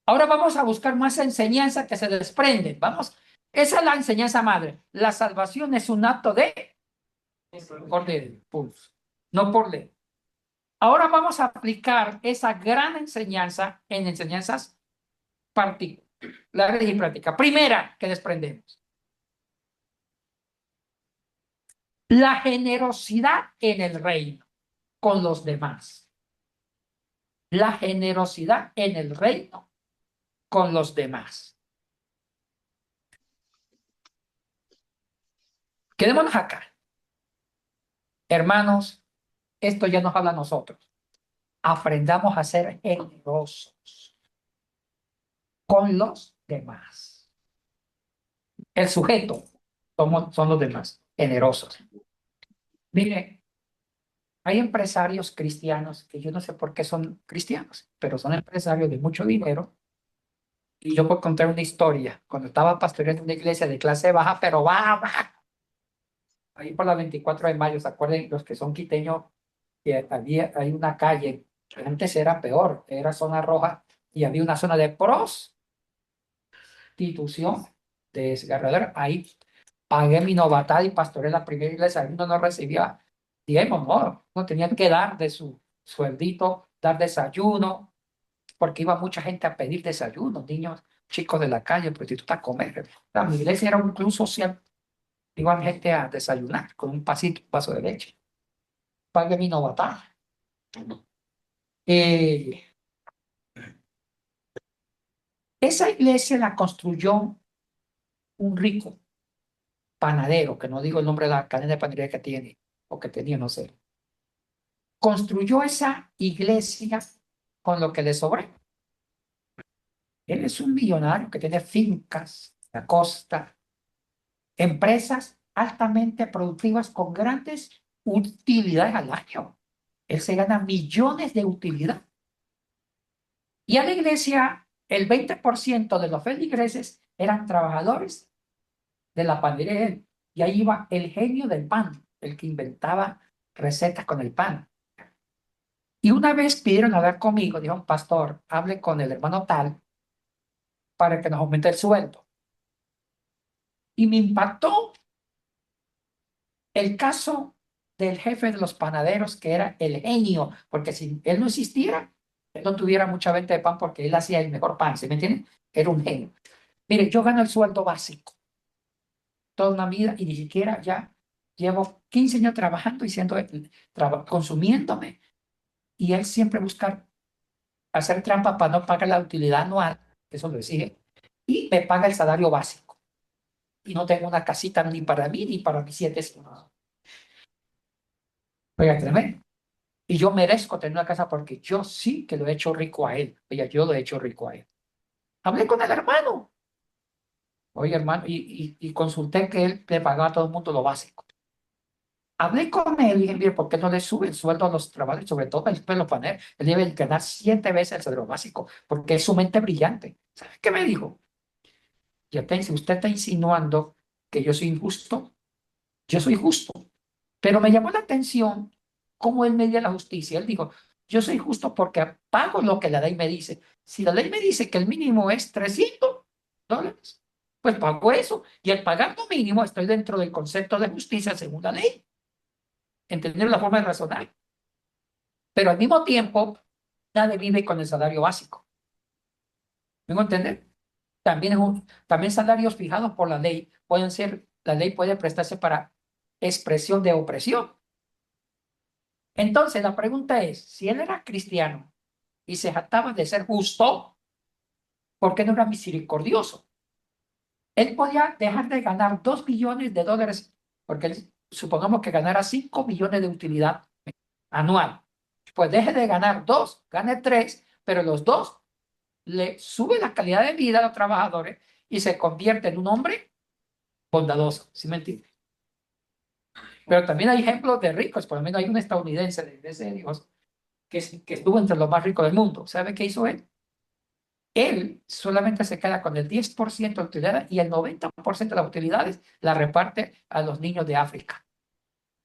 Ahora vamos a buscar más enseñanza que se desprende. Vamos, esa es la enseñanza madre. La salvación es un acto de orden, no por ley. Ahora vamos a aplicar esa gran enseñanza en enseñanzas particulares y prácticas. Primera que desprendemos. La generosidad en el reino con los demás. La generosidad en el reino con los demás. Quedémonos acá. Hermanos, esto ya nos habla a nosotros. Aprendamos a ser generosos con los demás. El sujeto son los demás, generosos. Mire, hay empresarios cristianos que yo no sé por qué son cristianos, pero son empresarios de mucho dinero. Y yo puedo contar una historia. Cuando estaba pastoreando una iglesia de clase baja, pero baja, ahí por la 24 de mayo, ¿se acuerdan los que son quiteños? Que hay una calle, que antes era peor, era zona roja, y había una zona de prostitución, de desgarrador. Ahí pagué mi novatada y pastoreé la primera iglesia. Uno no recibía, digamos, no tenía que dar de su sueldito, dar desayuno, porque iba mucha gente a pedir desayuno, niños, chicos de la calle, prostitutas a comer. Mi iglesia era un club social, iban gente a desayunar con un pasito, un vaso de leche. Pagué mi novatada. Esa iglesia la construyó un rico panadero, que no digo el nombre de la cadena de panadería que tiene, o que tenía, no sé. Construyó esa iglesia con lo que le sobró. Él es un millonario que tiene fincas en la costa, empresas altamente productivas con grandes utilidades al año. Él se gana millones de utilidad. Y a la iglesia, el 20% de los feligreses eran trabajadores de la panadería de él. Y ahí iba el genio del pan, el que inventaba recetas con el pan. Y una vez pidieron hablar conmigo, dijo un pastor, hable con el hermano tal para que nos aumente el sueldo. Y me impactó el caso del jefe de los panaderos, que era el genio, porque si él no existiera, él no tuviera mucha venta de pan porque él hacía el mejor pan, ¿sí me entienden? Era un genio. Mire, yo gano el sueldo básico toda una vida y ni siquiera ya llevo 15 años trabajando y siendo, consumiéndome. Y él siempre busca hacer trampa para no pagar la utilidad anual, eso lo exige, y me paga el salario básico. Y no tengo una casita ni para mí ni para mis 7 hijos. Oiga, tremendo. Y yo merezco tener una casa porque yo sí que lo he hecho rico a él. Oiga, yo lo he hecho rico a él. Hablé con el hermano. Oye, hermano, y consulté que él le pagaba a todo el mundo lo básico. Hablé con él y dije, mire, ¿por qué no le sube el sueldo a los trabajadores? Sobre todo el pelo panel. Él debe ganar 7 veces el salario básico porque es su mente brillante. ¿Sabe qué me dijo? Ya si usted está insinuando que yo soy injusto, yo soy justo. Pero me llamó la atención cómo él medía la justicia. Él dijo, yo soy justo porque pago lo que la ley me dice. Si la ley me dice que el mínimo es $300, pues pago eso. Y al pagar lo mínimo estoy dentro del concepto de justicia según la ley. Entender la forma de razonar. Pero al mismo tiempo, nadie vive con el salario básico. ¿Me entender? También, también salarios fijados por la ley pueden ser, la ley puede prestarse para expresión de opresión. Entonces, la pregunta es, si él era cristiano y se jactaba de ser justo, ¿por qué no era misericordioso? Él podía dejar de ganar $2 billones, porque él, supongamos que ganara 5 billones de utilidad anual. Pues deje de ganar 2, gane 3, pero los 2 le sube la calidad de vida a los trabajadores y se convierte en un hombre bondadoso, ¿sí me entiendes? Pero también hay ejemplos de ricos, por lo menos hay un estadounidense de Iglesia de Dios que estuvo entre los más ricos del mundo. ¿Sabe qué hizo él? Él solamente se queda con el 10% de utilidades y el 90% de las utilidades la reparte a los niños de África.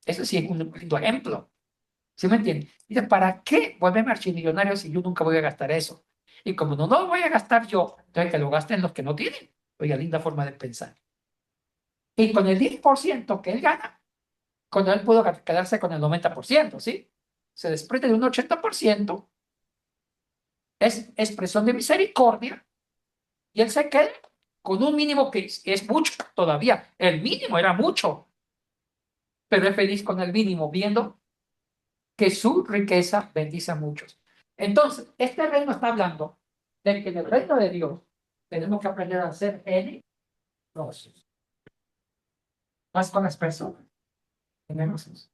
Eso sí es un lindo ejemplo. ¿Sí me entiendes? Dice, ¿para qué volverme archimillonario si yo nunca voy a gastar eso? Y como no lo voy a gastar yo, entonces que lo gasten los que no tienen. Oiga, linda forma de pensar. Y con el 10% que él gana, cuando él pudo quedarse con el 90%, ¿sí? Se desprende de un 80%, es expresión de misericordia, y él se queda con un mínimo que es mucho todavía. El mínimo era mucho, pero es feliz con el mínimo, viendo que su riqueza bendice a muchos. Entonces, este reino está hablando de que en el reino de Dios tenemos que aprender a ser generosos. Más con las personas. Generosos.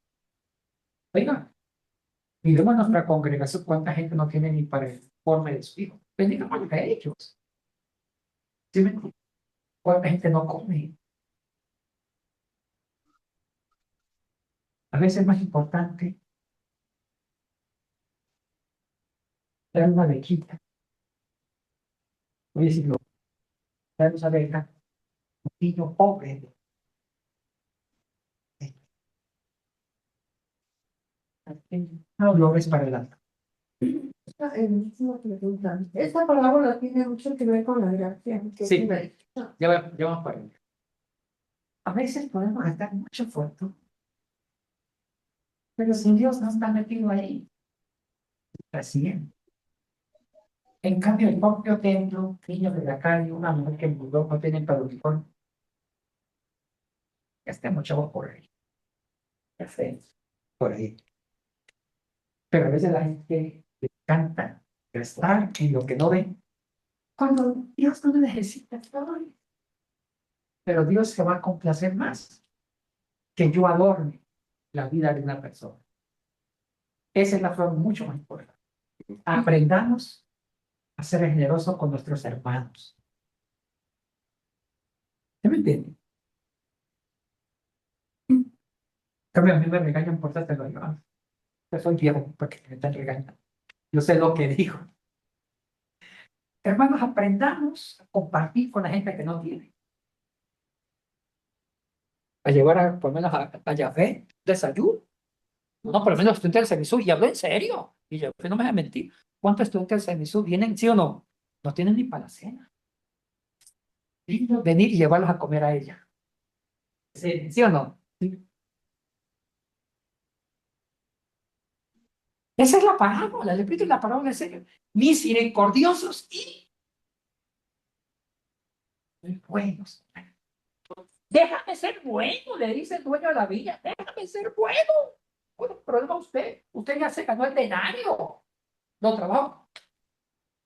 Oiga, miremos nuestra congregación, cuánta gente no tiene ni para el informe de su hijo. Bendigamos a ellos. ¿Sí me entiendes? ¿Cuánta gente no come? A veces es más importante dar una bequita. Oye, si no, dar una beca, un niño pobre. No lo ves para adelante. Misma pregunta. Esta parábola tiene mucho que ver con la gracia. Sí, ya vamos para allá. A veces podemos gastar mucho esfuerzo, pero si Dios no está metido ahí, recién. En cambio, el propio templo, niños de la calle, una mujer que mudó, no tienen para el uniforme. Gasté mucho por ahí. Gasté por ahí. Pero a veces la gente le encanta gastar en lo que no ven, cuando Dios no necesita todo. Pero Dios se va a complacer más que yo adorne la vida de una persona. Esa es la forma mucho más importante. Aprendamos a ser generosos con nuestros hermanos. ¿Se me entiende? Cambio, a mí me regañan por tanto, yo soy viejo porque me están regañando. Yo sé lo que digo. Hermanos, aprendamos a compartir con la gente que no tiene. A llevar por lo menos a Yahvé desayuno. No, por lo menos los estudiantes del Cemisú, y hablo en serio. Y yo no me voy a mentir. ¿Cuántos estudiantes del Cemisú vienen, sí o no? No tienen ni para la cena. Venir y llevarlos a comer a ella. ¿Sí, sí o no? Sí. Esa es la parábola, el espíritu de la parábola es ellos. Misericordiosos y buenos. Déjame ser bueno, le dice el dueño de la villa. Déjame ser bueno. Bueno, problema usted. Usted ya se ganó el denario. No trabajo.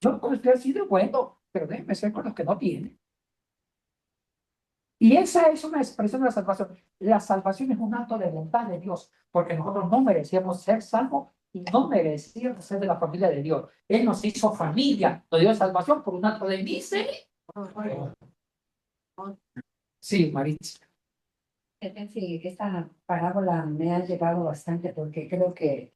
Yo con usted así de bueno, pero déjeme ser con los que no tienen. Y esa es una expresión de la salvación. La salvación es un acto de bondad de Dios, porque nosotros no merecíamos ser salvos y no merecíamos ser de la familia de Dios. Él nos hizo familia, nos dio salvación por un acto de misericordia. Sí, Maritza. Es decir, esta parábola me ha llegado bastante porque creo que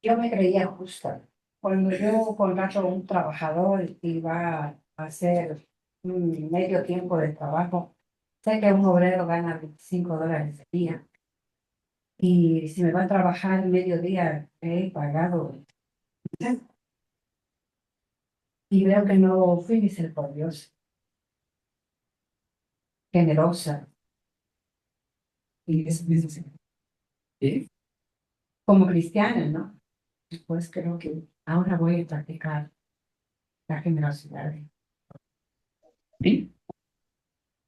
yo me creía justa. Cuando yo contrato a un trabajador y va a hacer un medio tiempo de trabajo, sé que un obrero gana $25 al día. Y si me va a trabajar mediodía, he pagado. Y veo que no fui misericordiosa, generosa. Y eso es ¿Sí? como cristiana, ¿no? Pues creo que ahora voy a practicar la generosidad. ¿Sí?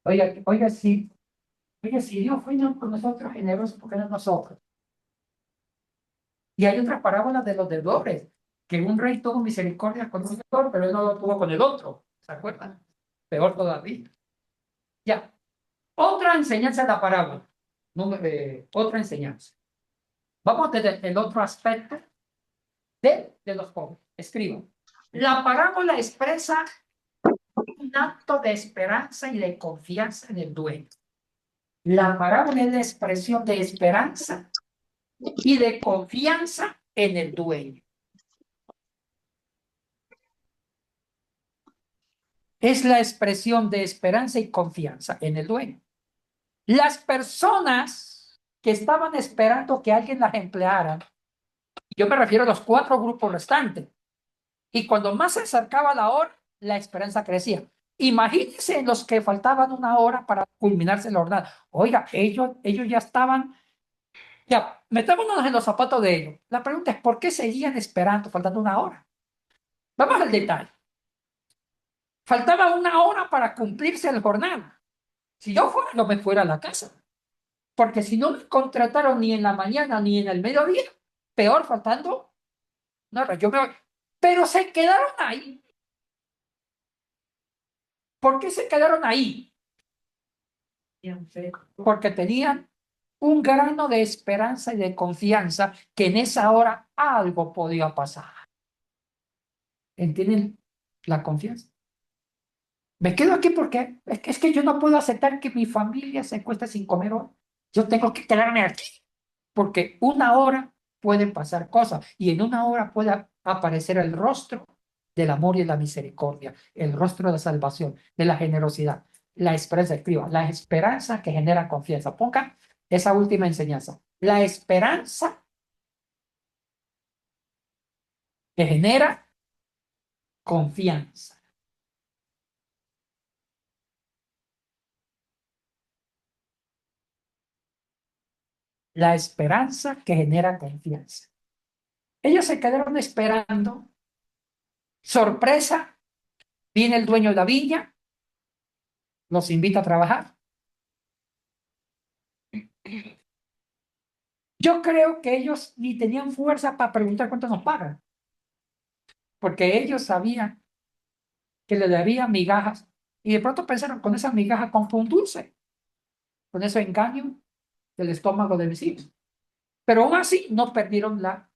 Oiga, si Dios fue no con nosotros generoso, ¿por qué no nosotros? Y hay otras parábolas de los deudores, que un rey tuvo misericordia con un deudor, pero él no lo tuvo con el otro. ¿Se acuerdan? Peor todavía. Ya. Otra enseñanza de la parábola. Otra enseñanza. Vamos desde el otro aspecto de los pobres. Escribo. La parábola expresa un acto de esperanza y de confianza en el dueño. La parábola es la expresión de esperanza y de confianza en el dueño. Es la expresión de esperanza y confianza en el dueño. Las personas que estaban esperando que alguien las empleara, yo me refiero a los 4 grupos restantes, y cuando más se acercaba la hora, la esperanza crecía. Imagínense los que faltaban una hora para culminarse la jornada. Oiga, ellos ya estaban, ya, metámonos en los zapatos de ellos. La pregunta es, ¿por qué seguían esperando faltando una hora? Vamos al detalle. Faltaba una hora para cumplirse la jornada. Si yo fuera, no me fuera a la casa. Porque si no me contrataron ni en la mañana ni en el mediodía, peor faltando, no, yo me voy. Pero se quedaron ahí. ¿Por qué se quedaron ahí? Porque tenían un grano de esperanza y de confianza que en esa hora algo podía pasar. ¿Entienden la confianza? Me quedo aquí porque es que yo no puedo aceptar que mi familia se encuentre sin comer hoy. Yo tengo que quedarme aquí porque una hora pueden pasar cosas y en una hora puede aparecer el rostro del amor y la misericordia, el rostro de la salvación, de la generosidad, la esperanza, escriba, la esperanza que genera confianza. Ponga esa última enseñanza. La esperanza que genera confianza. La esperanza que genera confianza. Ellos se quedaron esperando. Sorpresa, viene el dueño de la viña, los invita a trabajar. Yo creo que ellos ni tenían fuerza para preguntar cuánto nos pagan, porque ellos sabían que le darían migajas y de pronto pensaron, con esas migajas compro un dulce, con ese engaño del estómago de mis hijos. Pero aún así no perdieron la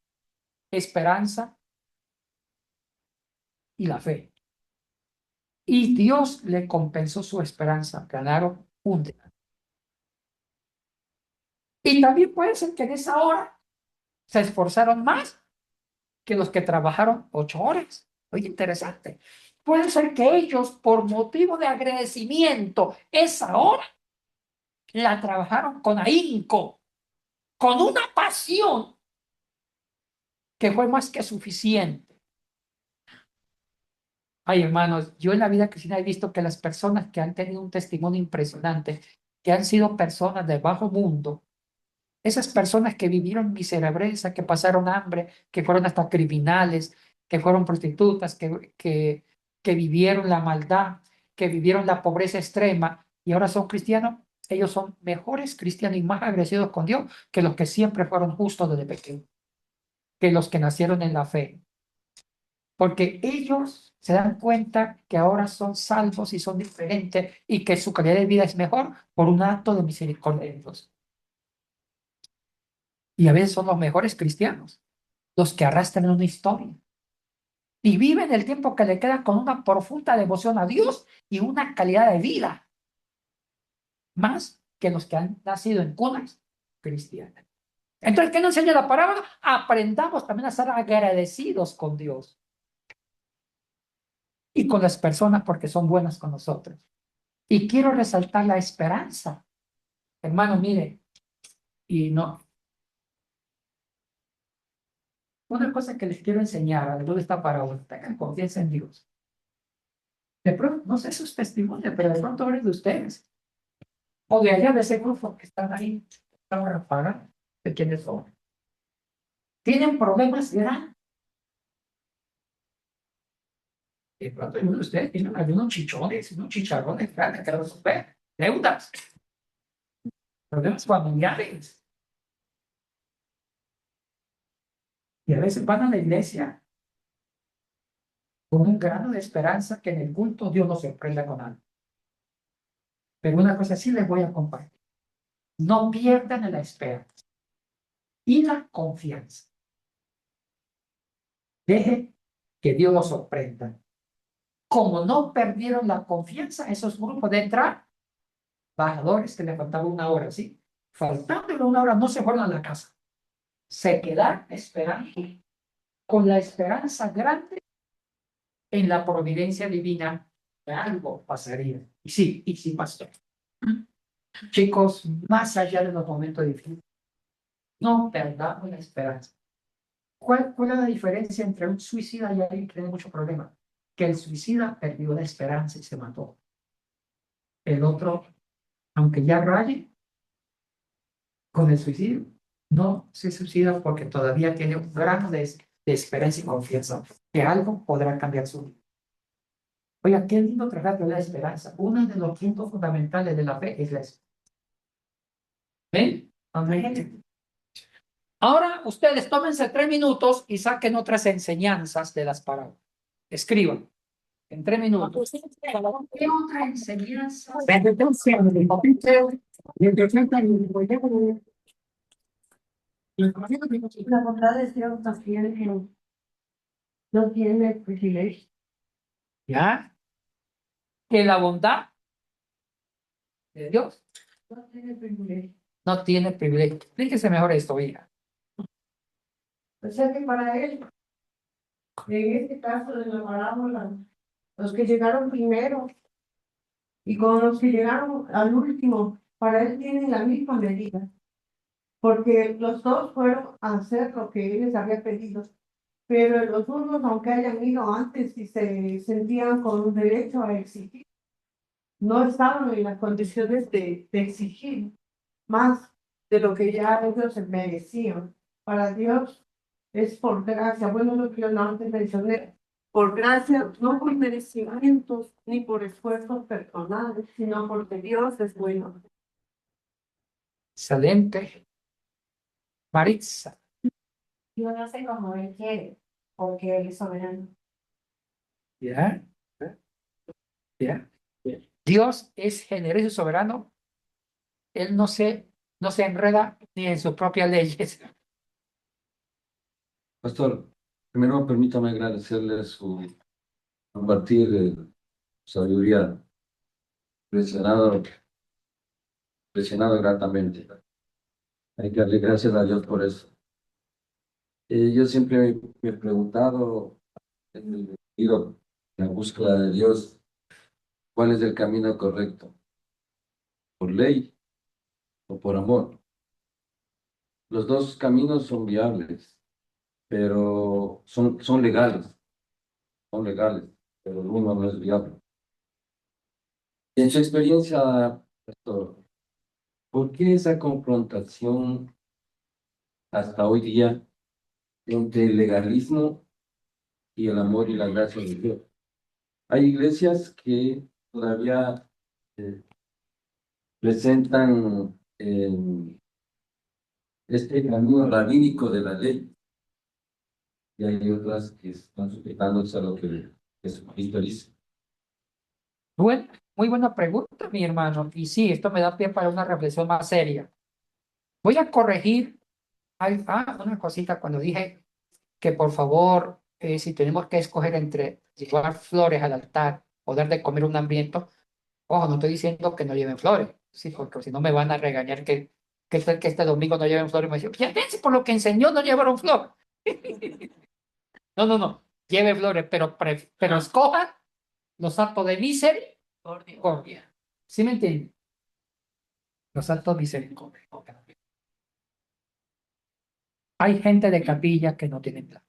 esperanza y la fe. Y Dios le compensó su esperanza, ganaron un denario. Y también puede ser que en esa hora se esforzaron más que los que trabajaron 8 horas. Oye, interesante. Puede ser que ellos, por motivo de agradecimiento, esa hora la trabajaron con ahínco, con una pasión que fue más que suficiente. Ay, hermanos, yo en la vida cristiana he visto que las personas que han tenido un testimonio impresionante, que han sido personas de bajo mundo, esas personas que vivieron miserabreza, que pasaron hambre, que fueron hasta criminales, que fueron prostitutas, que vivieron la maldad, que vivieron la pobreza extrema y ahora son cristianos, ellos son mejores cristianos y más agradecidos con Dios que los que siempre fueron justos desde pequeños, que los que nacieron en la fe. Porque ellos se dan cuenta que ahora son salvos y son diferentes y que su calidad de vida es mejor por un acto de misericordia de Dios. Y a veces son los mejores cristianos, los que arrastran una historia y viven el tiempo que le queda con una profunda devoción a Dios y una calidad de vida más que los que han nacido en cunas cristianas. Entonces, ¿qué nos enseña la parábola? Aprendamos también a ser agradecidos con Dios y con las personas porque son buenas con nosotros. Y quiero resaltar la esperanza. Hermano, mire, y no, una cosa que les quiero enseñar a de esta parábola, tengan confianza en Dios. De pronto, no sé sus testimonios, pero de pronto hablen de ustedes. O de allá de ese grupo que están ahí, están rapagando, de quiénes son. Tienen problemas grandes. De pronto, uno de ustedes tienen algunos chichones, unos chicharrones grandes que no superan. Deudas, problemas familiares. Y a veces van a la iglesia con un grano de esperanza que en el culto Dios nos sorprenda con algo. Pero una cosa sí les voy a compartir. No pierdan la esperanza y la confianza. Deje que Dios los sorprenda. Como no perdieron la confianza, esos grupos de entrar, bajadores que le faltaba 1 hora, ¿sí? Faltándole 1 hora, no se fueron a la casa. Se quedaron esperando, con la esperanza grande en la providencia divina que algo pasaría. Y sí pasó. Chicos, más allá de los momentos difíciles, no perdamos la esperanza. ¿Cuál es la diferencia entre un suicida y alguien que tiene mucho problema? Que el suicida perdió la esperanza y se mató. El otro, aunque ya raye con el suicidio, no se suicida porque todavía tiene un grano de esperanza y confianza que algo podrá cambiar su vida. Oiga, qué lindo tratar de la esperanza. Uno de los puntos fundamentales de la fe es la esperanza. ¿Ven? Amén. Ahora ustedes tómense 3 minutos y saquen otras enseñanzas de las parábolas. Escriban en 3 minutos. ¿Qué otra enseñanza? La bondad de Dios también no tiene privilegio. ¿Ya? Que la bondad de Dios No tiene privilegio. no tiene privilegio. Explíquese mejor esto, hija. O sea que para él, en este caso de la parábola, los que llegaron primero y con los que llegaron al último, para él tienen la misma medida, porque los dos fueron a hacer lo que él les había pedido. Pero los unos, aunque hayan ido antes y se sentían con derecho a exigir, no estaban en las condiciones de exigir más de lo que ya ellos merecían. Para Dios es por gracia, bueno, lo que yo antes mencioné, por gracia, no por merecimientos ni por esfuerzos personales, sino porque Dios es bueno. Excelente. Maritza. Dios hace como Él quiere, porque Él es soberano. ¿Ya? ¿Ya? Dios es generoso y soberano. Él no se enreda ni en sus propias leyes. Pastor, primero permítame agradecerle su compartir sabiduría, impresionado, impresionado gratamente. Hay que darle gracias a Dios por eso. Yo siempre me he preguntado, en el sentido, en la búsqueda de Dios, ¿cuál es el camino correcto? ¿Por ley o por amor? Los dos caminos son viables, pero son legales, pero el uno no es viable. En su experiencia, pastor, ¿por qué esa confrontación hasta hoy día entre el legalismo y el amor y la gracia de Dios? Hay iglesias que todavía presentan este camino rabínico de la ley y hay otras que están sujetándose a lo que Jesucristo dice. Muy buena pregunta, mi hermano. Y sí, esto me da pie para una reflexión más seria. Voy a corregir una cosita cuando dije que por favor, si tenemos que escoger entre llevar flores al altar o dar de comer a un hambriento, ojo, no estoy diciendo que no lleven flores, sí, porque si no me van a regañar que este domingo no lleven flores. Me dicen, fíjense, por lo que enseñó no llevaron flor. No, no, no, lleve flores, pero escojan los actos de misericordia. ¿Sí me entienden? Los actos de misericordia. Hay gente de capilla que no tienen plata.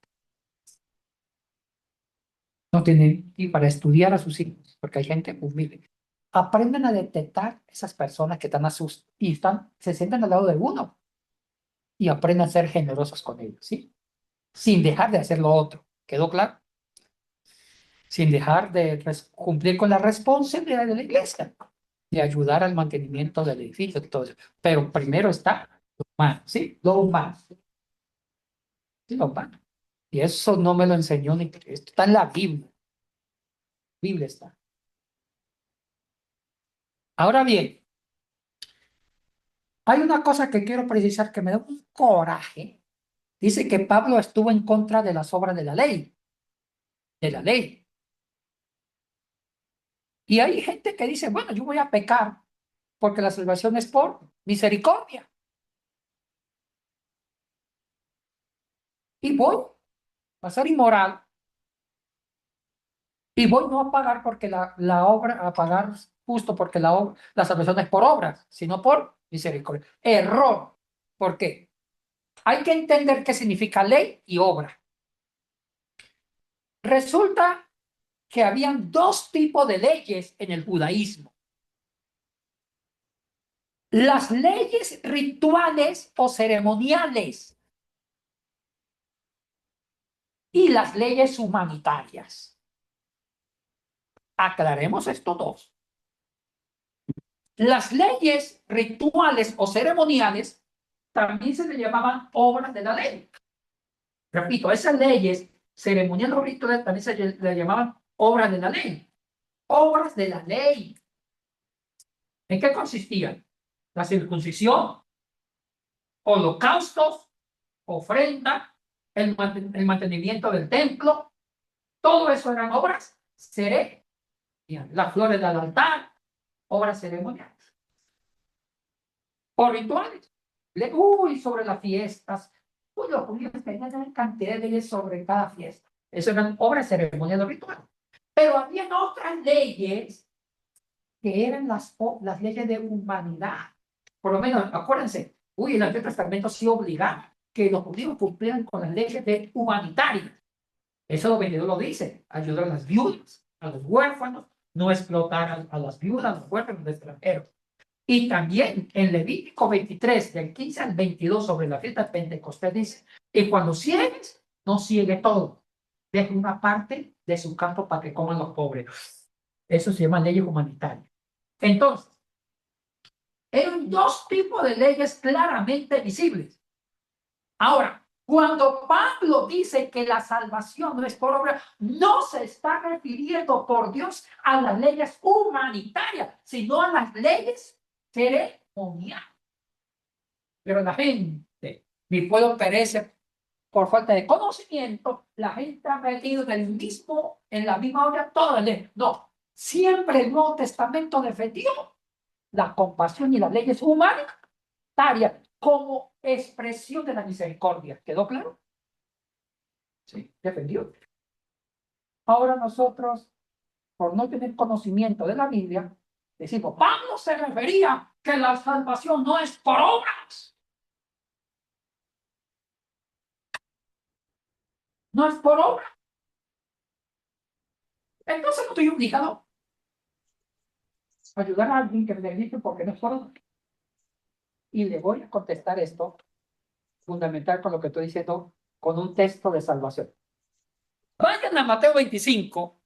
No tienen, y para estudiar a sus hijos, porque hay gente humilde. Aprendan a detectar esas personas que están se sientan al lado de uno y aprendan a ser generosos con ellos, ¿sí? Sin dejar de hacer lo otro. ¿Quedó claro? Sin dejar de cumplir con la responsabilidad de la iglesia, de ayudar al mantenimiento del edificio, todo eso. Pero primero está lo humano, ¿sí? Lo humano. Sí, lo humano. Y eso no me lo enseñó ni Cristo. Está en la Biblia. Biblia está. Ahora bien, hay una cosa que quiero precisar que me da un coraje. Dice que Pablo estuvo en contra de las obras de la ley. De la ley. Y hay gente que dice, bueno, yo voy a pecar porque la salvación es por misericordia. Y voy a ser inmoral. Y voy no a pagar porque la obra, a pagar justo porque la salvación es por obras, sino por misericordia. Error. ¿Por qué? Hay que entender qué significa ley y obra. Resulta que habían dos tipos de leyes en el judaísmo. Las leyes rituales o ceremoniales y las leyes humanitarias. Aclaremos estos dos. Las leyes rituales o ceremoniales también se le llamaban obras de la ley. Repito, esas leyes ceremoniales o rituales también se le llamaban obras de la ley. Obras de la ley. ¿En qué consistían? La circuncisión, holocaustos, ofrenda, el mantenimiento del templo. Todo eso eran obras ceremoniales. Las flores del altar, obras ceremoniales. O rituales. Sobre las fiestas. Los judíos tenían una cantidad de leyes sobre cada fiesta. Eso eran obras ceremoniales rituales. Pero había otras leyes que eran las leyes de humanidad. Por lo menos, acuérdense, en el Antiguo Testamento sí obligaba que los judíos cumplieran con las leyes de humanitarias. Eso lo vendedor lo dice, ayudar a las viudas, a los huérfanos, no explotar a las viudas, a los huérfanos de extranjeros. Y también en Levítico 23, del 15 al 22, sobre la fiesta de Pentecostés, dice, y cuando ciegues, no ciegue todo. Deje una parte de su campo para que coman los pobres. Eso se llama leyes humanitarias. Entonces, eran dos tipos de leyes claramente visibles. Ahora, cuando Pablo dice que la salvación no es por obra, no se está refiriendo por Dios a las leyes humanitarias, sino a las leyes ceremoniales. Pero la gente, mi pueblo perece por falta de conocimiento, la gente ha metido en la misma olla toda la ley. No, siempre el Nuevo Testamento defendió la compasión y las leyes humanitarias como expresión de la misericordia. ¿Quedó claro? Sí, defendió. Ahora nosotros, por no tener conocimiento de la Biblia, decimos, Pablo se refería que la salvación no es por obras. No es por obra. Entonces no estoy obligado a ayudar a alguien que me necesite porque no es por obra. Y le voy a contestar esto, fundamental con lo que estoy diciendo, con un texto de salvación. Vayan a Mateo 25,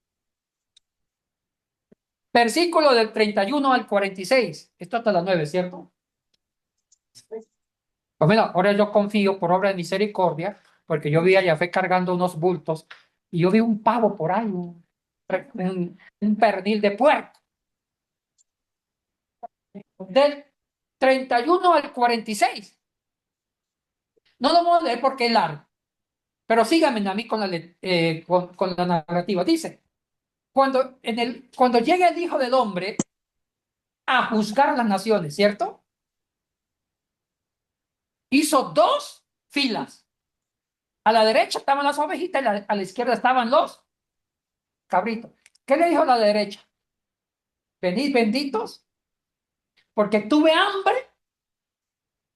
versículo del 31 al 46. Esto hasta las 9, ¿cierto? Pues mira, ahora yo confío por obra de misericordia, porque yo vi a Yafé cargando unos bultos y yo vi un pavo por ahí, un pernil de puerco. Del 31 al 46. No lo vamos a leer porque es largo, pero síganme a mí con con la narrativa. Dice, cuando llegue el Hijo del Hombre a juzgar las naciones, ¿cierto? Hizo dos filas. A la derecha estaban las ovejitas y a la izquierda estaban los cabritos. ¿Qué le dijo a la derecha? Venid benditos, porque tuve hambre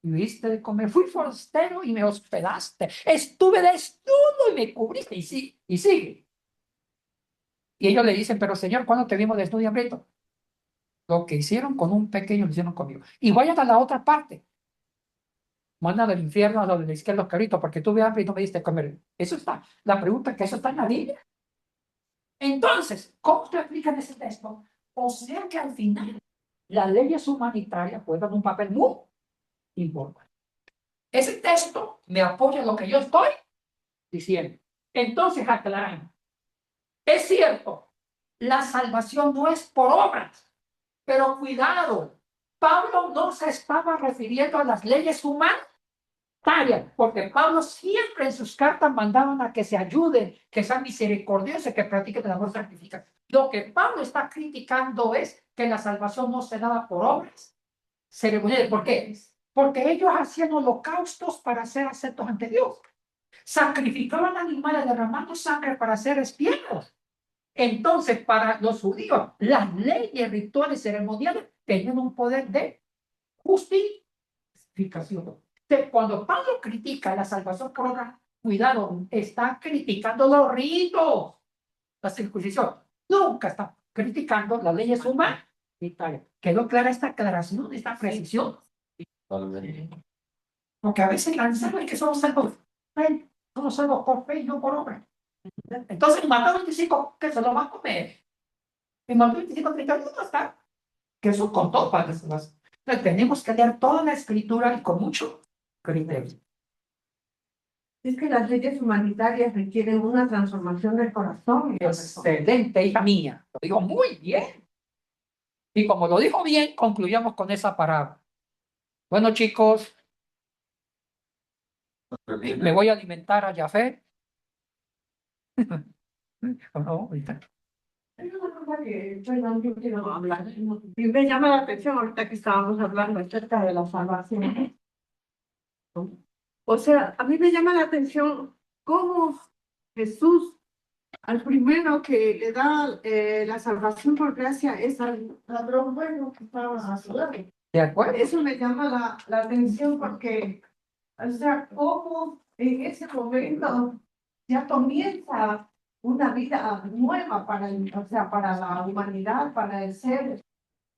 y me diste de comer. Fui forastero y me hospedaste. Estuve desnudo y me cubriste. Y sigue. Y ellos le dicen, pero Señor, ¿cuándo te vimos desnudo y hambriento? Lo que hicieron con un pequeño lo hicieron conmigo. Y vayan a la otra parte. Manda del infierno a lo de la izquierda los cabritos, porque tuve hambre y no me diste de comer. Eso está. La pregunta es que eso está en la Biblia. Entonces, ¿cómo te explican ese texto? O sea que al final las leyes humanitarias juegan un papel muy importante. Ese texto me apoya en lo que yo estoy diciendo. Entonces, aclaramos. Es cierto, la salvación no es por obras, pero cuidado, Pablo no se estaba refiriendo a las leyes humanitarias, porque Pablo siempre en sus cartas mandaban a que se ayuden, que sean misericordiosos, que practiquen el amor sacrificado. Lo que Pablo está criticando es que la salvación no se daba por obras ceremoniales. ¿Por qué? Porque ellos hacían holocaustos para ser aceptos ante Dios. Sacrificaban animales derramando sangre para ser expiados. Entonces, para los judíos, las leyes rituales ceremoniales tenían un poder de justificación. Entonces, cuando Pablo critica la salvación por obra, cuidado, está criticando los ritos, la circuncisión. Nunca está criticando las leyes humanitarias. ¿Quedó clara esta aclaración, esta precisión? Porque a veces lanzamos que somos salvos por fe y no por obra. Entonces, Mateo 25, que se lo va a comer. En Mateo 25, 31 está. Que eso contó para las. Entonces, tenemos que leer toda la escritura y con mucho criterio. Es que las leyes humanitarias requieren una transformación del corazón. Excelente, hija mía. Lo digo muy bien. Y como lo dijo bien, concluyamos con esa parábola. Bueno, chicos, me voy a alimentar a Jafet. ¿O no? Ahorita. Hay una cosa que yo quiero hablar. Y me llama la atención ahorita que estábamos hablando acerca de la salvación. O sea, a mí me llama la atención cómo Jesús, al primero que le da la salvación por gracia, es al ladrón bueno que estaba a su lado. ¿De acuerdo? Eso me llama la atención porque, o sea, cómo en ese momento ya comienza una vida nueva para, o sea, para la humanidad, para el ser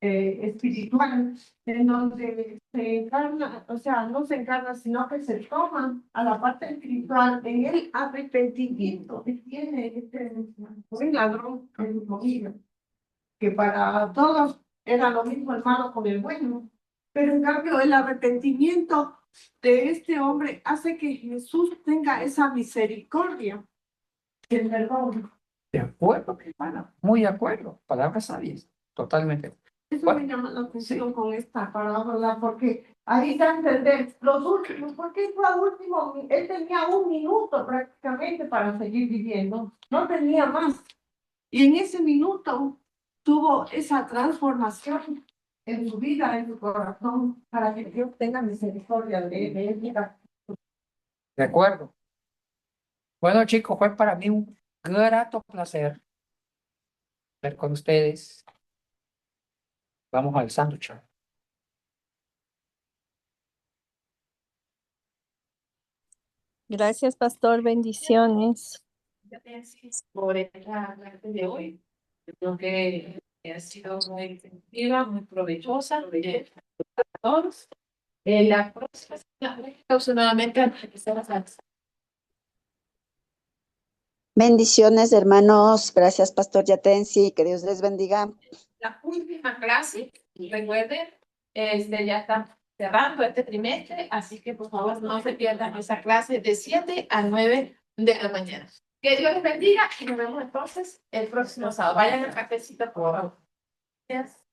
espiritual, en donde se encarna, o sea, no se encarna, sino que se toma a la parte espiritual en el arrepentimiento que tiene este buen ladrón en su vida, que para todos era lo mismo el malo con el bueno, pero en cambio el arrepentimiento de este hombre hace que Jesús tenga esa misericordia, el perdón. De acuerdo, mi hermana. Muy de acuerdo. Palabras sabias. Totalmente. Eso Bueno, me llama la atención con esta parábola, porque ahí da a entender los últimos, porque fue al último, él tenía 1 minuto prácticamente para seguir viviendo, no tenía más. Y en ese minuto tuvo esa transformación en su vida, en su corazón, para que Dios tenga misericordia de él. ¿De acuerdo? Bueno, chicos, fue para mí un grato placer estar con ustedes. Vamos al sándwich. Gracias, pastor. Bendiciones. Por esta clase de hoy. Creo que ha sido muy efectiva, muy provechosa para todos. La próxima semana, nuevamente, Bendiciones, hermanos. Gracias, Pastor Yatensi. Que Dios les bendiga. la última clase, recuerden, ya está cerrando este trimestre, así que por favor no se pierdan esa clase de 7 a 9 de la mañana. Que Dios les bendiga y nos vemos entonces el próximo sábado. Vayan al cafecito por favor. Gracias.